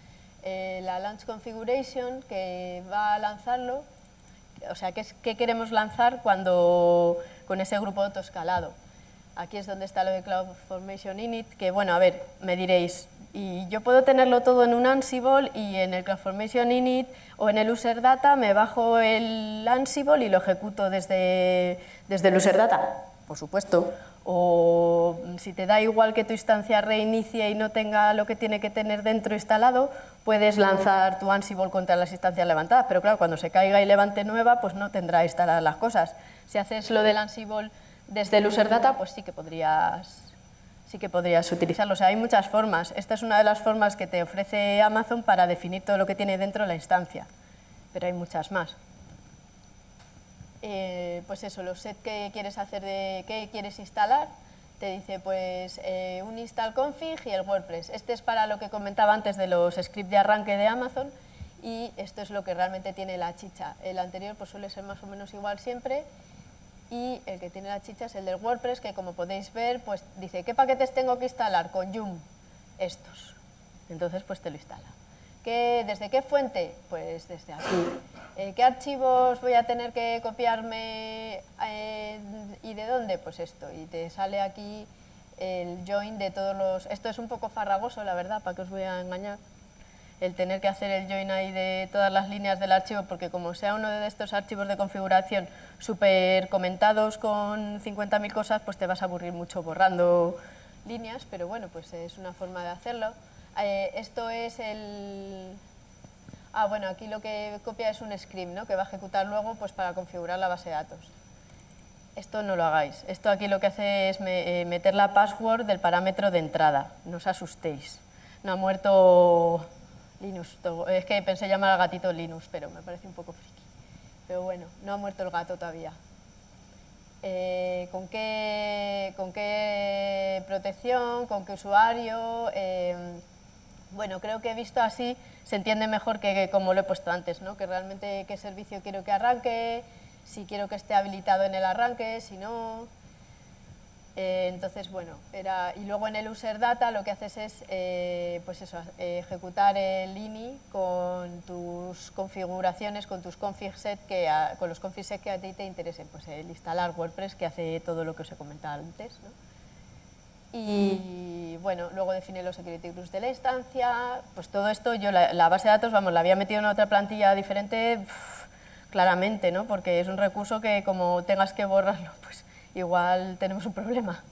la Launch Configuration, que va a lanzarlo, o sea, qué queremos lanzar con ese grupo de autoescalado. Aquí es donde está lo de CloudFormation Init, que bueno, a ver, me diréis, y yo puedo tenerlo todo en un Ansible y en el CloudFormation Init o en el User Data me bajo el Ansible y lo ejecuto desde el User Data, por supuesto. O si te da igual que tu instancia reinicie y no tenga lo que tiene que tener dentro instalado, puedes lanzar tu Ansible contra las instancias levantadas, pero claro, cuando se caiga y levante nueva, pues no tendrá instaladas las cosas. Si haces lo del Ansible desde el User Data, pues sí que podrías utilizarlo. O sea, hay muchas formas. Esta es una de las formas que te ofrece Amazon para definir todo lo que tiene dentro de la instancia, pero hay muchas más. Pues eso, los sets que quieres hacer, qué quieres instalar, te dice pues un install config y el WordPress. Este es para lo que comentaba antes de los scripts de arranque de Amazon, y esto es lo que realmente tiene la chicha. El anterior pues suele ser más o menos igual siempre, y el que tiene la chicha es el del WordPress, que como podéis ver pues dice qué paquetes tengo que instalar con Joom, estos. Entonces pues te lo instala. ¿Desde qué fuente? Pues desde aquí. ¿Qué archivos voy a tener que copiarme y de dónde? Pues esto, y te sale aquí el join de todos los... Esto es un poco farragoso, la verdad, para que os voy a engañar, el tener que hacer el join ahí de todas las líneas del archivo, porque como sea uno de estos archivos de configuración súper comentados con 50.000 cosas, pues te vas a aburrir mucho borrando líneas, pero bueno, pues es una forma de hacerlo. Esto es el... bueno, aquí lo que copia es un script, ¿no? Que va a ejecutar luego pues, para configurar la base de datos. Esto no lo hagáis. Esto aquí lo que hace es meter la password del parámetro de entrada. No os asustéis. No ha muerto Linux. Es que pensé llamar al gatito Linux, pero me parece un poco friki. Pero bueno, no ha muerto el gato todavía. ¿Con qué protección? ¿Con qué usuario? Bueno, creo que visto así se entiende mejor que como lo he puesto antes, ¿no? Que realmente qué servicio quiero que arranque, si quiero que esté habilitado en el arranque, si no... entonces, bueno, y luego en el User Data lo que haces es pues eso, ejecutar el ini con tus configuraciones, con tus config set, con los config set que a ti te interesen, pues el instalar WordPress, que hace todo lo que os he comentado antes, ¿no? Y bueno, luego define los security groups de la instancia, pues todo esto, yo la base de datos, vamos, la había metido en otra plantilla diferente, claramente, ¿no? Porque es un recurso que como tengas que borrarlo, pues igual tenemos un problema.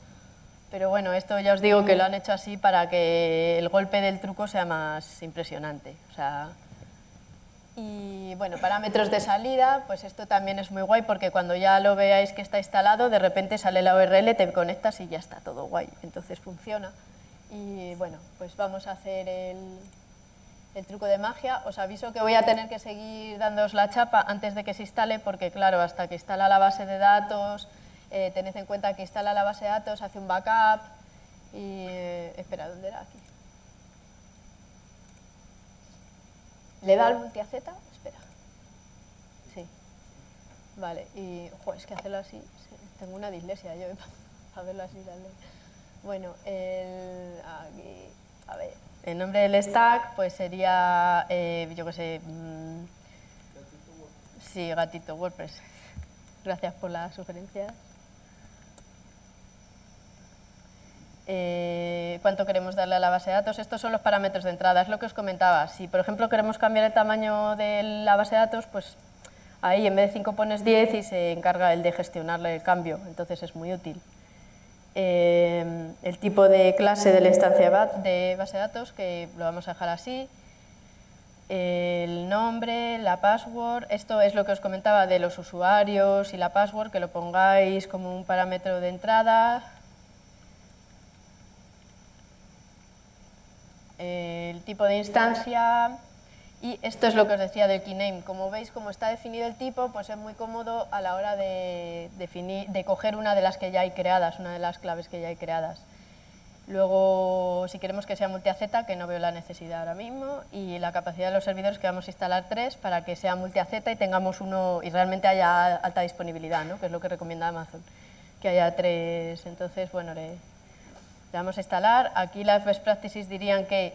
Pero bueno, esto ya os digo que lo han hecho así para que el golpe del truco sea más impresionante. O sea, y bueno, parámetros de salida, pues esto también es muy guay porque cuando ya lo veáis que está instalado, de repente sale la URL, te conectas y ya está todo guay. Entonces funciona. Y bueno, pues vamos a hacer el truco de magia. Os aviso que voy a tener que seguir dándoos la chapa antes de que se instale porque claro, hasta que instala la base de datos, tened en cuenta que instala la base de datos, hace un backup y... espera, ¿dónde era? Aquí. ¿Le da al multi-AZ? Espera. Sí. Vale, y... es que hacerlo así... Tengo una dislexia yo para verlo así. Bueno, aquí... A ver... El nombre del stack pues sería... yo qué sé... sí, gatito WordPress. Gracias por la sugerencia. cuánto queremos darle a la base de datos. Estos son los parámetros de entrada, es lo que os comentaba. Si, por ejemplo, queremos cambiar el tamaño de la base de datos, pues ahí en vez de 5 pones 10 y se encarga el de gestionarle el cambio, entonces es muy útil. El tipo de clase de la instancia de base de datos, que lo vamos a dejar así. El nombre, la password, esto es lo que os comentaba de los usuarios y la password, que lo pongáis como un parámetro de entrada. El tipo de instancia, y esto es lo que os decía del keyname. Como veis, como está definido el tipo, pues es muy cómodo a la hora de coger una de las que ya hay creadas, una de las claves que ya hay creadas. Luego, si queremos que sea multi-AZ, que no veo la necesidad ahora mismo, y la capacidad de los servidores, que vamos a instalar 3 para que sea multi-AZ y tengamos uno y realmente haya alta disponibilidad, ¿no? Que es lo que recomienda Amazon, que haya 3. Entonces, bueno, le vamos a instalar. Aquí las best practices dirían que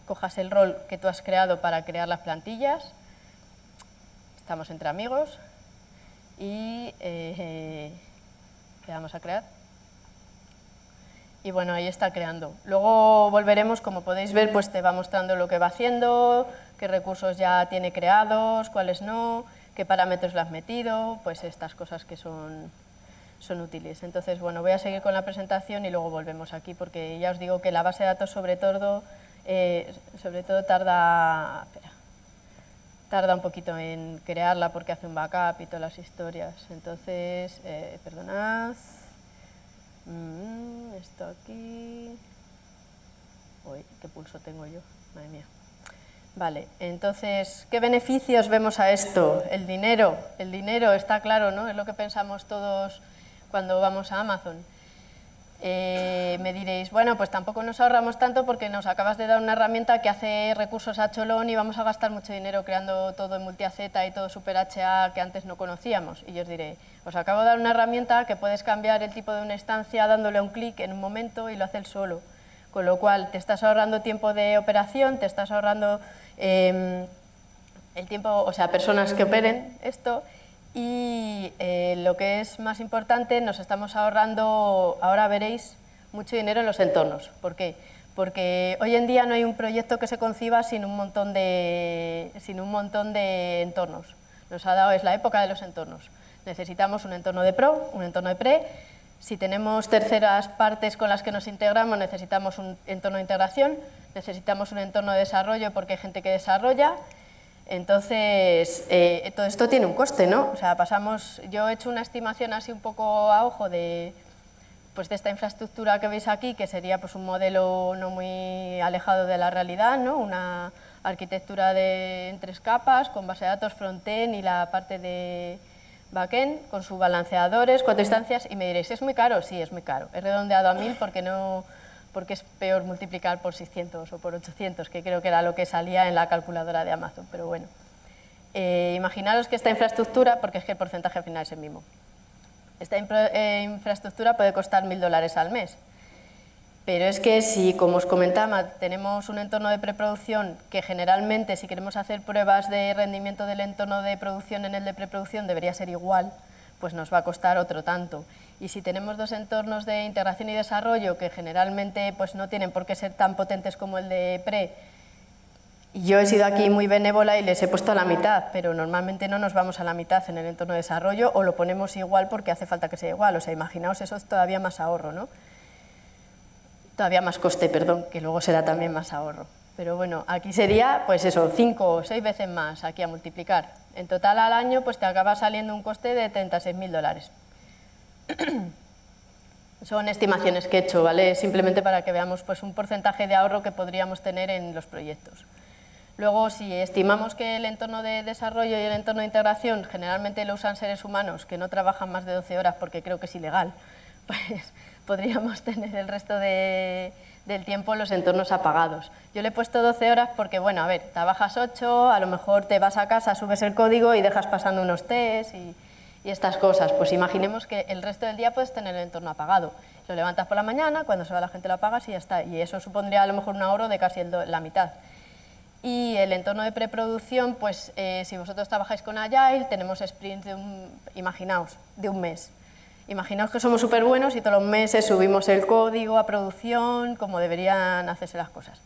cojas el rol que tú has creado para crear las plantillas. Estamos entre amigos y le vamos a crear. Y bueno, ahí está creando. Luego volveremos, como podéis ver, pues te va mostrando lo que va haciendo, qué recursos ya tiene creados, cuáles no, qué parámetros le has metido, pues estas cosas que son útiles. Entonces, bueno, voy a seguir con la presentación y luego volvemos aquí, porque ya os digo que la base de datos sobre todo tarda un poquito en crearla porque hace un backup y todas las historias. Entonces, perdonad. Esto aquí. Uy, qué pulso tengo yo, madre mía. Vale, entonces, ¿qué beneficios vemos a esto? El dinero está claro, ¿no? Es lo que pensamos todos cuando vamos a Amazon. Me diréis, bueno, pues tampoco nos ahorramos tanto porque nos acabas de dar una herramienta que hace recursos a cholón y vamos a gastar mucho dinero creando todo en multi-AZ y todo super HA que antes no conocíamos. Y yo os diré, os acabo de dar una herramienta que puedes cambiar el tipo de una instancia dándole un clic en un momento y lo hace él solo. Con lo cual, te estás ahorrando tiempo de operación, te estás ahorrando el tiempo, o sea, personas que operen esto. Y lo que es más importante, nos estamos ahorrando, ahora veréis, mucho dinero en los entornos. ¿Por qué? Porque hoy en día no hay un proyecto que se conciba sin un montón de entornos. Nos ha dado, es la época de los entornos. Necesitamos un entorno de pro, un entorno de pre. Si tenemos terceras partes con las que nos integramos, necesitamos un entorno de integración, necesitamos un entorno de desarrollo porque hay gente que desarrolla. Entonces, todo esto tiene un coste, ¿no? O sea, yo he hecho una estimación así un poco a ojo de esta infraestructura que veis aquí, que sería pues, un modelo no muy alejado de la realidad, ¿no? Una arquitectura en 3 capas, con base de datos front-end y la parte de backend, con sus balanceadores, 4 instancias, y me diréis, ¿es muy caro? Sí, es muy caro. He redondeado a 1000 porque es peor multiplicar por 600 o por 800, que creo que era lo que salía en la calculadora de Amazon, pero bueno. Imaginaros que esta infraestructura, porque es que el porcentaje al final es el mismo, esta infraestructura puede costar $1000 al mes, pero es que si, como os comentaba, tenemos un entorno de preproducción que generalmente, si queremos hacer pruebas de rendimiento del entorno de producción en el de preproducción, debería ser igual, pues nos va a costar otro tanto. Y si tenemos 2 entornos de integración y desarrollo que generalmente pues, no tienen por qué ser tan potentes como el de pre, y yo he sido aquí muy benévola y les he puesto a la mitad, pero normalmente no nos vamos a la mitad en el entorno de desarrollo o lo ponemos igual porque hace falta que sea igual. O sea, imaginaos, eso es todavía más ahorro, ¿no? Todavía más coste, perdón, que luego será también más ahorro. Pero bueno, aquí sería, pues eso, 5 o 6 veces más aquí a multiplicar. En total al año pues te acaba saliendo un coste de $36.000. Son estimaciones que he hecho, ¿vale? Simplemente para que veamos pues, un porcentaje de ahorro que podríamos tener en los proyectos. Luego, si estimamos que el entorno de desarrollo y el entorno de integración generalmente lo usan seres humanos que no trabajan más de 12 horas porque creo que es ilegal, pues podríamos tener el resto del tiempo los entornos apagados. Yo le he puesto 12 horas porque, bueno, a ver, trabajas 8, a lo mejor te vas a casa, subes el código y dejas pasando unos tests y estas cosas. Pues imaginemos que el resto del día puedes tener el entorno apagado. Lo levantas por la mañana, cuando se va la gente lo apagas y ya está. Y eso supondría a lo mejor un ahorro de casi la mitad. Y el entorno de preproducción, pues si vosotros trabajáis con Agile, tenemos sprints imaginaos, de un mes. Imaginaos que somos súper buenos y todos los meses subimos el código a producción, como deberían hacerse las cosas.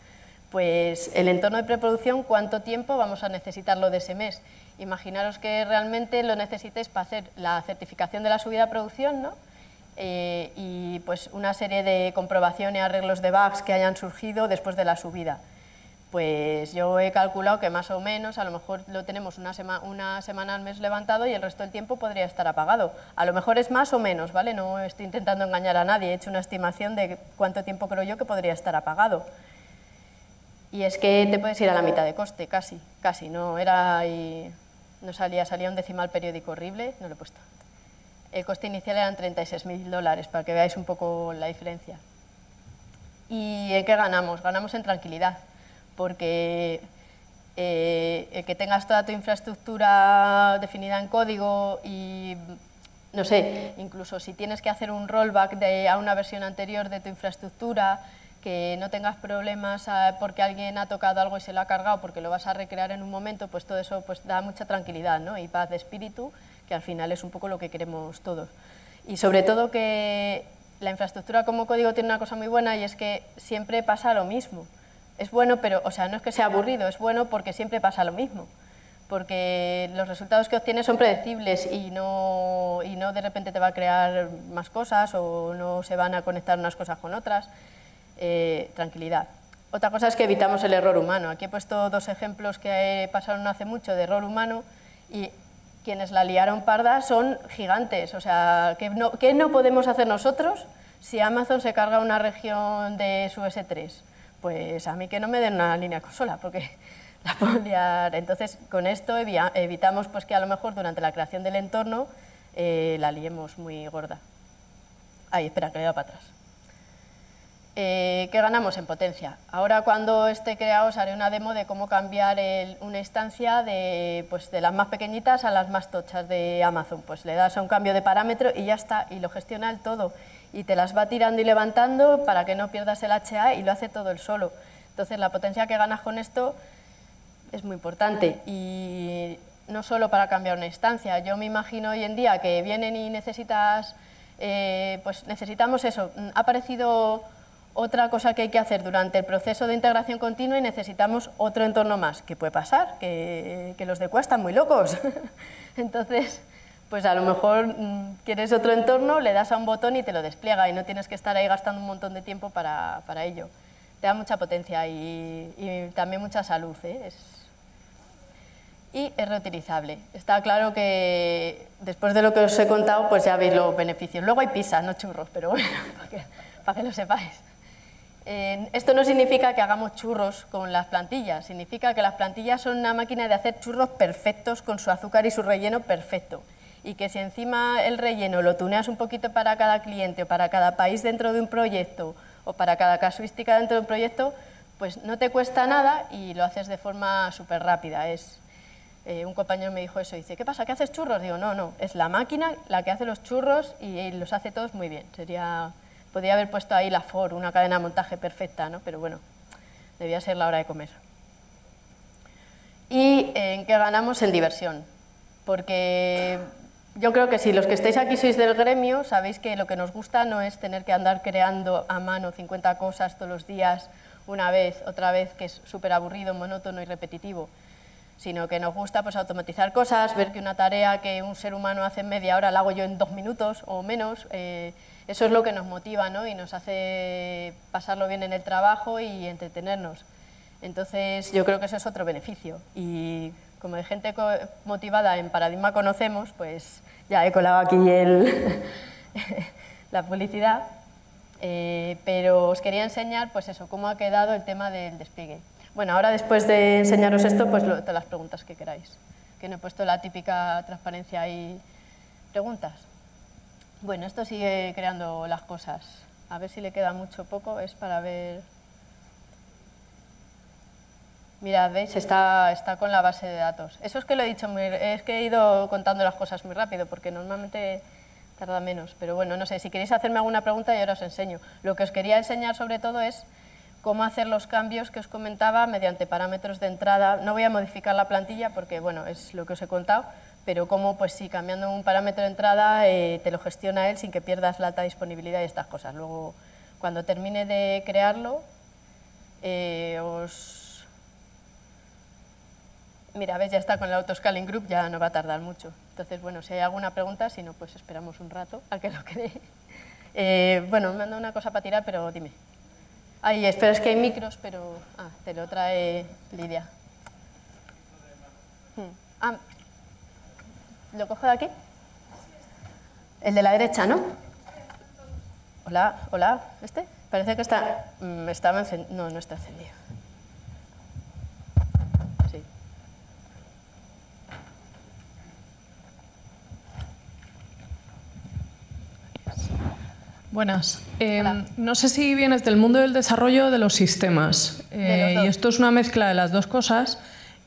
Pues el entorno de preproducción, ¿cuánto tiempo vamos a necesitarlo de ese mes? Imaginaros que realmente lo necesitéis para hacer la certificación de la subida a producción, ¿no? Y pues una serie de comprobaciones y arreglos de bugs que hayan surgido después de la subida. Pues yo he calculado que más o menos, a lo mejor lo tenemos una semana al mes levantado y el resto del tiempo podría estar apagado. A lo mejor es más o menos, ¿vale? No estoy intentando engañar a nadie, he hecho una estimación de cuánto tiempo creo yo que podría estar apagado. Y es que te puedes ir a la mitad de coste, casi, no era y no salía un decimal periódico horrible, no lo he puesto. El coste inicial eran $36.000, para que veáis un poco la diferencia. ¿Y en qué ganamos? Ganamos en tranquilidad, porque el que tengas toda tu infraestructura definida en código y, no sé, incluso si tienes que hacer un rollback a una versión anterior de tu infraestructura, que no tengas problemas porque alguien ha tocado algo y se lo ha cargado porque lo vas a recrear en un momento, pues todo eso pues da mucha tranquilidad, ¿no? Y paz de espíritu, que al final es un poco lo que queremos todos. Y sobre todo que la infraestructura como código tiene una cosa muy buena y es que siempre pasa lo mismo. Es bueno, pero, o sea, no es que sea aburrido, es bueno porque siempre pasa lo mismo. Porque los resultados que obtienes son predecibles y no de repente te va a crear más cosas o no se van a conectar unas cosas con otras. Tranquilidad. Otra cosa es que evitamos el error humano. Aquí he puesto dos ejemplos que pasaron hace mucho de error humano y quienes la liaron parda son gigantes. O sea, ¿qué no podemos hacer nosotros si Amazon se carga una región de su S3? Pues a mí que no me den una línea consola, porque la puedo liar. Entonces, con esto evitamos pues, que a lo mejor durante la creación del entorno la liemos muy gorda. Ay, espera, que le he dado para atrás. ¿Qué ganamos en potencia? Ahora cuando esté creado os haré una demo de cómo cambiar una instancia de las más pequeñitas a las más tochas de Amazon. Pues le das a un cambio de parámetro y ya está, y lo gestiona él todo. Y te las va tirando y levantando para que no pierdas el HA y lo hace todo él solo. Entonces la potencia que ganas con esto es muy importante. Y no solo para cambiar una instancia. Yo me imagino hoy en día que vienen y necesitamos eso. Ha aparecido otra cosa que hay que hacer durante el proceso de integración continua y necesitamos otro entorno más. ¿Qué puede pasar? Que los de QA están muy locos. Entonces, pues a lo mejor quieres otro entorno, le das a un botón y te lo despliega y no tienes que estar ahí gastando un montón de tiempo para ello. Te da mucha potencia y también mucha salud, ¿eh? Y es reutilizable. Está claro que después de lo que os he contado, pues ya veis los beneficios. Luego hay pizzas, no churros, pero bueno, para que lo sepáis. Esto no significa que hagamos churros con las plantillas, significa que las plantillas son una máquina de hacer churros perfectos con su azúcar y su relleno perfecto. Y que si encima el relleno lo tuneas un poquito para cada cliente o para cada país dentro de un proyecto o para cada casuística dentro de un proyecto, pues no te cuesta nada y lo haces de forma súper rápida. Un compañero me dijo eso, dice, ¿qué pasa? ¿Que haces churros? Digo, no, es la máquina la que hace los churros y los hace todos muy bien. Podría haber puesto ahí la Ford, una cadena de montaje perfecta, ¿no? Pero bueno, debía ser la hora de comer. ¿Y en qué ganamos? En diversión. Porque yo creo que si los que estáis aquí sois del gremio, sabéis que lo que nos gusta no es tener que andar creando a mano 50 cosas todos los días, una vez, otra vez, que es súper aburrido, monótono y repetitivo, sino que nos gusta pues, automatizar cosas, ver que una tarea que un ser humano hace en media hora la hago yo en 2 minutos o menos. Eso es lo que nos motiva, ¿no? Y nos hace pasarlo bien en el trabajo y entretenernos. Entonces, yo creo que eso es otro beneficio. Y como de gente motivada en Paradigma conocemos, pues ya he colado aquí la publicidad. Pero os quería enseñar, pues eso, cómo ha quedado el tema del despliegue. Bueno, ahora después de enseñaros esto, pues todas las preguntas que queráis. Que no he puesto la típica transparencia y preguntas. Bueno, esto sigue creando las cosas. A ver si le queda mucho o poco, es para ver... Mirad, ¿veis? Está con la base de datos. Eso es que lo he dicho es que he ido contando las cosas muy rápido, porque normalmente tarda menos. Pero bueno, no sé, si queréis hacerme alguna pregunta, yo ahora os enseño. Lo que os quería enseñar sobre todo es cómo hacer los cambios que os comentaba mediante parámetros de entrada. No voy a modificar la plantilla porque, bueno, es lo que os he contado, pero como, pues sí, cambiando un parámetro de entrada te lo gestiona él sin que pierdas la alta disponibilidad y estas cosas. Luego, cuando termine de crearlo, Mira, ves, ya está con el Autoscaling Group, ya no va a tardar mucho. Entonces, bueno, si hay alguna pregunta, si no, pues esperamos un rato a que lo cree. Bueno, me manda una cosa para tirar, pero dime. Ay, espera, es que hay micros, pero... Ah, te lo trae Lidia. Ah, ¿lo cojo de aquí? El de la derecha, ¿no? Hola, hola, ¿este? Parece que está... estaba encendido. No, no está encendido. Sí. Buenas. No sé si vienes del mundo del desarrollo de los sistemas. De los dos. Y esto es una mezcla de las dos cosas.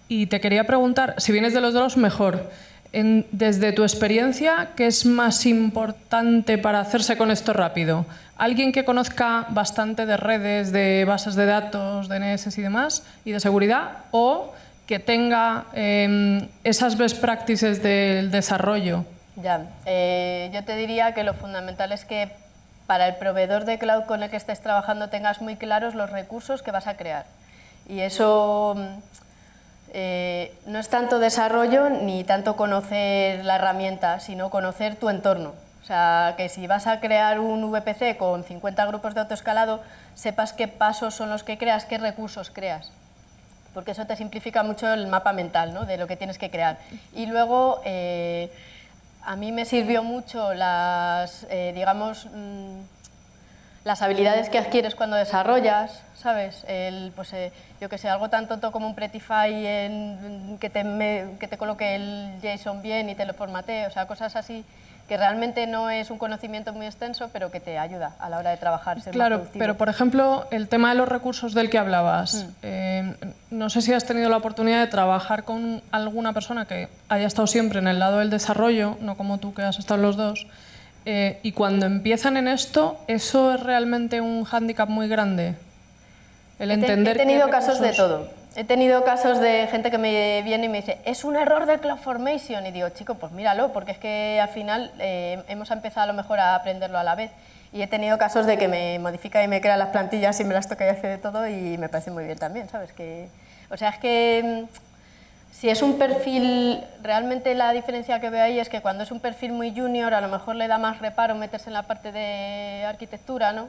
Y te quería preguntar, si vienes de los dos, mejor. Desde tu experiencia, ¿qué es más importante para hacerse con esto rápido? ¿Alguien que conozca bastante de redes, de bases de datos, de DNS y demás, y de seguridad? ¿O que tenga esas best practices del desarrollo? Ya, yo te diría que lo fundamental es que para el proveedor de cloud con el que estés trabajando tengas muy claros los recursos que vas a crear. Y eso no es tanto desarrollo ni tanto conocer la herramienta, sino conocer tu entorno. O sea, que si vas a crear un VPC con 50 grupos de autoescalado, sepas qué pasos son los que creas, qué recursos creas. Porque eso te simplifica mucho el mapa mental, ¿no?, de lo que tienes que crear. Y luego, a mí me sirvió mucho las, digamos, las habilidades que adquieres cuando desarrollas, ¿sabes? Pues, yo que sé, algo tan tonto como un Prettify que te coloque el JSON bien y te lo formatee, o sea, cosas así que realmente no es un conocimiento muy extenso, pero que te ayuda a la hora de trabajar, ser más Claro, productivo. pero por ejemplo, el tema de los recursos del que hablabas, no sé si has tenido la oportunidad de trabajar con alguna persona que haya estado siempre en el lado del desarrollo, no como tú que has estado en los dos, y cuando empiezan en esto, ¿eso es realmente un hándicap muy grande? El entender he tenido qué casos de recursos- todo. He tenido casos de gente que me viene y me dice, es un error de CloudFormation. Y digo, chico, pues míralo, porque es que al final hemos empezado a lo mejor a aprenderlo a la vez. Y he tenido casos de que me modifica y me crea las plantillas y me las toca y hace de todo y me parece muy bien también, ¿sabes? O sea, es que si es un perfil, realmente la diferencia que veo ahí es que cuando es un perfil muy junior a lo mejor le da más reparo meterse en la parte de arquitectura, ¿no?,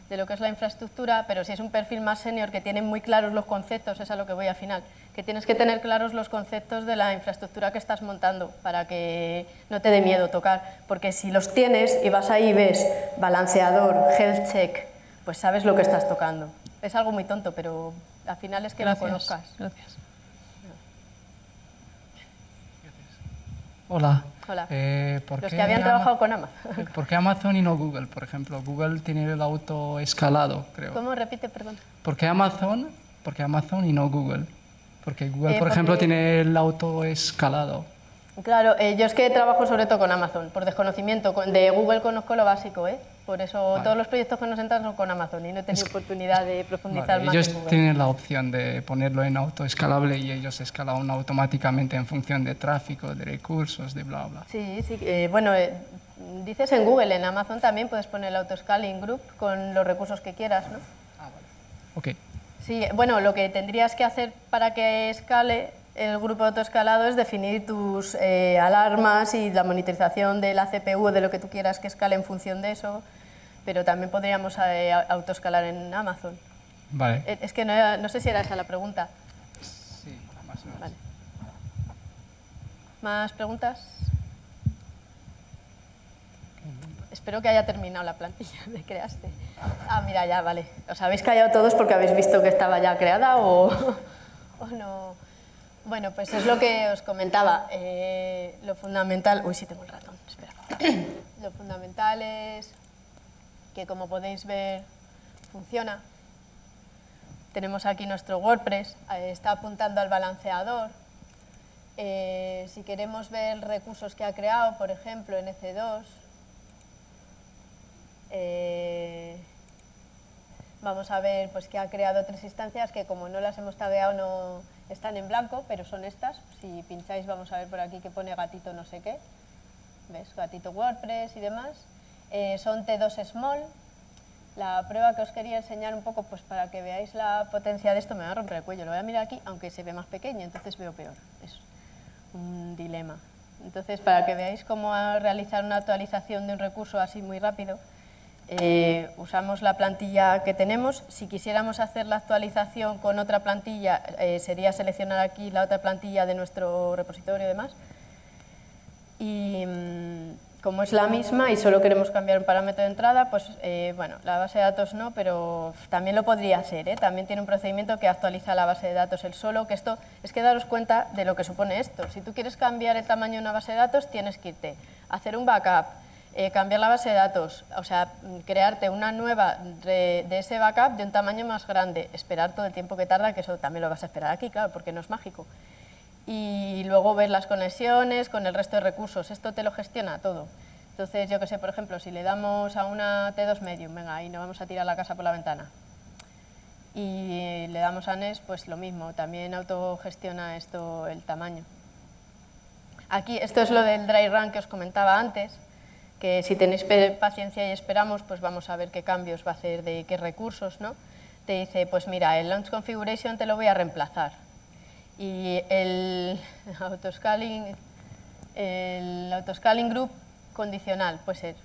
de lo que es la infraestructura, pero si es un perfil más senior que tiene muy claros los conceptos, es a lo que voy al final, que tienes que tener claros los conceptos de la infraestructura que estás montando para que no te dé miedo tocar, porque si los tienes y vas ahí y ves balanceador, health check, pues sabes lo que estás tocando. Es algo muy tonto, pero al final es que lo conozcas. Gracias. Hola. Hola. ¿Por Los qué que habían trabajado con Amazon. ¿Por qué Amazon y no Google? Por ejemplo, Google tiene el auto escalado, creo. ¿Cómo? Repite, perdón. ¿Por qué Amazon y no Google? Porque Google, por Porque- ejemplo, tiene el auto escalado. Claro, yo es que trabajo sobre todo con Amazon, por desconocimiento. De Google conozco lo básico, ¿eh? Por eso Vale. todos los proyectos que nos entran son con Amazon y no he tenido oportunidad de profundizar Vale, más ellos en Google. tienen la opción de ponerlo en auto escalable y ellos escalan automáticamente en función de tráfico, de recursos, de bla, bla. Sí, sí. Bueno, dices en Google, en Amazon también puedes poner el Autoscaling Group con los recursos que quieras, ¿no? Ah, vale. Ok. Sí, bueno, lo que tendrías que hacer para que escale el grupo de autoescalado es definir tus alarmas y la monitorización de la CPU o de lo que tú quieras que escale en función de eso, pero también podríamos autoescalar en Amazon. Vale. Es que no sé si era esa la pregunta. Sí, más o menos. Vale. ¿Más preguntas? Espero que haya terminado la plantilla de Creaste. Ah, mira, ya, vale. ¿Os habéis callado todos porque habéis visto que estaba ya creada o no? Bueno, pues es lo que os comentaba. Lo fundamental... Uy, sí tengo el ratón, espera. Lo fundamental es que, como podéis ver, funciona. Tenemos aquí nuestro WordPress, está apuntando al balanceador. Si queremos ver recursos que ha creado, por ejemplo, en EC2, vamos a ver pues, que ha creado 3 instancias que, como no las hemos tagueado, están en blanco, pero son estas. Si pincháis vamos a ver por aquí que pone gatito no sé qué. ¿Ves? Gatito WordPress y demás. Son T2 Small. La prueba que os quería enseñar un poco, pues para que veáis la potencia de esto, me va a romper el cuello. Lo voy a mirar aquí, aunque se ve más pequeño, entonces veo peor. Es un dilema. Entonces, para que veáis cómo realizar una actualización de un recurso así muy rápido, usamos la plantilla que tenemos. Si quisiéramos hacer la actualización con otra plantilla, sería seleccionar aquí la otra plantilla de nuestro repositorio y demás. Y como es la misma y solo queremos cambiar un parámetro de entrada, pues bueno, la base de datos no, pero también lo podría hacer, ¿eh? También tiene un procedimiento que actualiza la base de datos él solo, que esto es que daros cuenta de lo que supone esto. Si tú quieres cambiar el tamaño de una base de datos, tienes que irte a hacer un backup, cambiar la base de datos, o sea, crearte una nueva de ese backup de un tamaño más grande, esperar todo el tiempo que tarda, que eso también lo vas a esperar aquí, claro, porque no es mágico. Y luego ver las conexiones con el resto de recursos. Esto te lo gestiona todo. Entonces, yo que sé, por ejemplo, si le damos a una T2 Medium, venga, ahí no vamos a tirar la casa por la ventana. Y le damos a NES, pues lo mismo, también autogestiona esto el tamaño. Aquí, esto es lo del dry run que os comentaba antes, que si tenéis paciencia y esperamos, pues vamos a ver qué cambios va a hacer de qué recursos, ¿no? Te dice, pues mira, el launch configuration te lo voy a reemplazar. Y el autoscaling group condicional puede ser.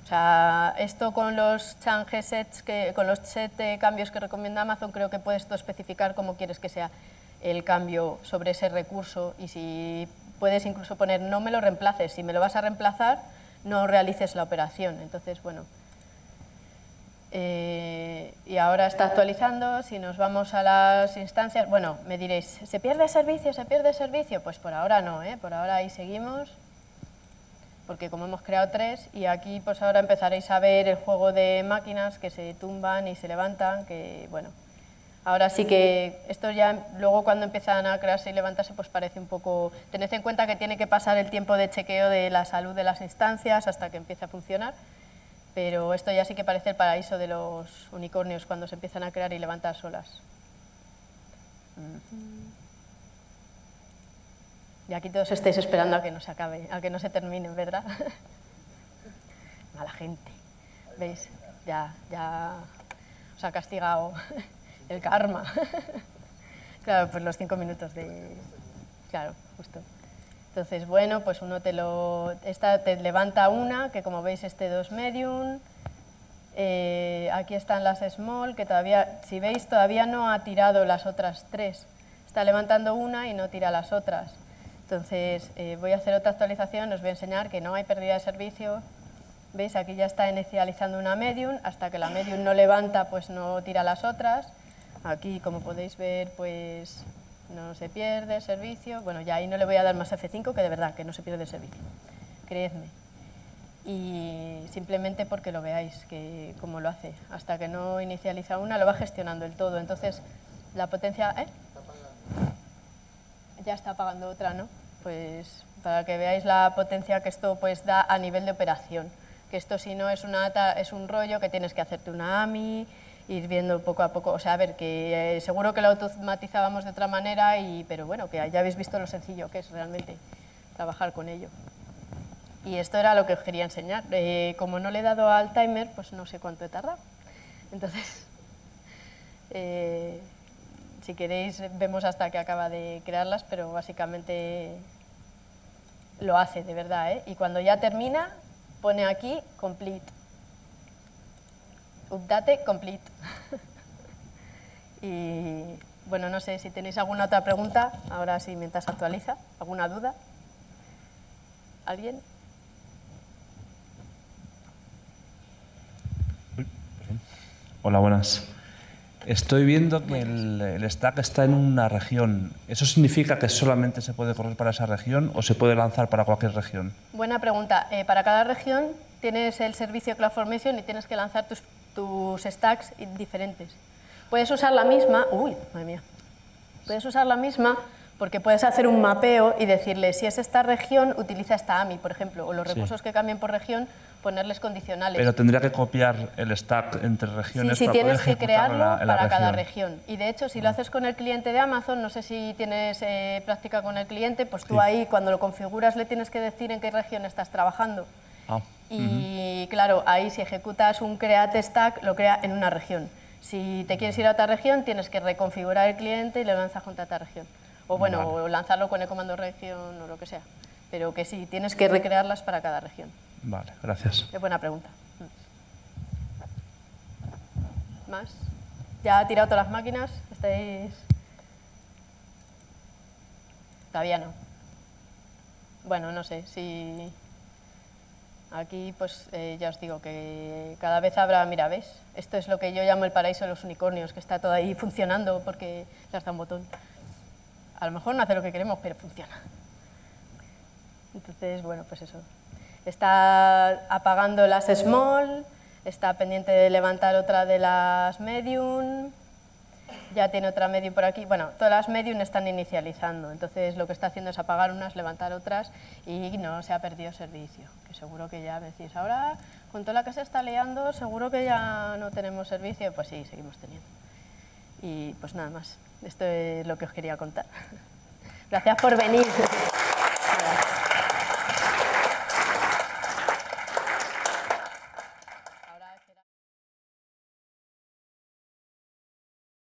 O sea, esto con los change sets, con los set de cambios que recomienda Amazon, creo que puedes tú especificar cómo quieres que sea el cambio sobre ese recurso, y si puedes incluso poner no me lo reemplaces, si me lo vas a reemplazar, no realices la operación. Entonces, bueno. Y ahora está actualizando. Si nos vamos a las instancias, bueno, me diréis, ¿se pierde servicio? ¿Se pierde servicio? Pues por ahora no, ¿eh? Por ahora ahí seguimos, porque como hemos creado 3, y aquí pues ahora empezaréis a ver el juego de máquinas que se tumban y se levantan, que bueno, ahora sí que esto ya luego cuando empiezan a crearse y levantarse pues parece un poco, tened en cuenta que tiene que pasar el tiempo de chequeo de la salud de las instancias hasta que empiece a funcionar. Pero esto ya sí que parece el paraíso de los unicornios cuando se empiezan a crear y levantar solas. Y aquí todos estáis esperando a que no se acabe, a que no se termine, ¿verdad? Mala gente. ¿Veis? Ya os ha castigado el karma. Claro, pues los 5 minutos de... Claro, justo. Entonces, bueno, pues uno te levanta una, que como veis es T2 Medium. Aquí están las Small, que todavía, si veis, todavía no ha tirado las otras 3. Está levantando una y no tira las otras. Entonces, voy a hacer otra actualización, os voy a enseñar que no hay pérdida de servicio. ¿Veis? Aquí ya está inicializando una Medium, hasta que la Medium no levanta, pues no tira las otras. Aquí, como podéis ver, pues... no se pierde servicio. Bueno, ya ahí no le voy a dar más F5, que de verdad, que no se pierde servicio. Creedme. Y simplemente porque lo veáis, que cómo lo hace. Hasta que no inicializa una, lo va gestionando el todo. Entonces, la potencia... Ya está apagando otra, ¿no? Pues para que veáis la potencia que esto pues da a nivel de operación. Que esto si no es un rollo que tienes que hacerte una AMI, ir viendo poco a poco, o sea, a ver, que seguro que lo automatizábamos de otra manera, pero bueno, que ya habéis visto lo sencillo que es realmente trabajar con ello. Y esto era lo que os quería enseñar. Como no le he dado al timer, pues no sé cuánto he tardado. Entonces, si queréis, vemos hasta que acaba de crearlas, pero básicamente lo hace, de verdad, ¿eh? Y cuando ya termina, pone aquí complete. Update complete. Y bueno, no sé si tenéis alguna otra pregunta, ahora sí, mientras actualiza, alguna duda. ¿Alguien? Hola, buenas. Estoy viendo que el stack está en una región. ¿Eso significa que solamente se puede correr para esa región o se puede lanzar para cualquier región? Buena pregunta. Para cada región tienes el servicio CloudFormation y tienes que lanzar tus stacks diferentes. Puedes usar la misma... Uy, madre mía. Puedes usar la misma Porque puedes hacer un mapeo y decirle, si es esta región, utiliza esta AMI, por ejemplo, o los recursos que cambien por región, ponerles condicionales. Pero tendría que copiar el stack entre regiones sí, para poder tienes que ejecutarlo crearlo en la para cada región. región. Y de hecho, si lo haces con el cliente de Amazon, no sé si tienes práctica con el cliente, pues tú ahí cuando lo configuras le tienes que decir en qué región estás trabajando. Y claro, ahí si ejecutas un create stack, lo crea en una región. Si te quieres ir a otra región, tienes que reconfigurar el cliente y lo lanzas contra otra región. O bueno, o lanzarlo con el comando región o lo que sea. Pero que sí, tienes que recrearlas para cada región. Vale, gracias. Es buena pregunta. ¿Más? ¿Ya ha tirado todas las máquinas? ¿Estáis...? Todavía no. Bueno, no sé, si... Aquí, pues, ya os digo que cada vez habrá... Mira, ¿ves? Esto es lo que yo llamo el paraíso de los unicornios, que está todo ahí funcionando porque le has dado un botón. A lo mejor no hace lo que queremos, pero funciona. Entonces, bueno, pues eso. Está apagando las small, está pendiente de levantar otra de las medium, ya tiene otra medium por aquí. Bueno, todas las medium están inicializando, entonces lo que está haciendo es apagar unas, levantar otras y no se ha perdido servicio. Que seguro que ya me decís, ahora con toda la que se está liando, seguro que ya no tenemos servicio. Pues sí, seguimos teniendo. Y pues nada más, esto es lo que os quería contar. Gracias por venir.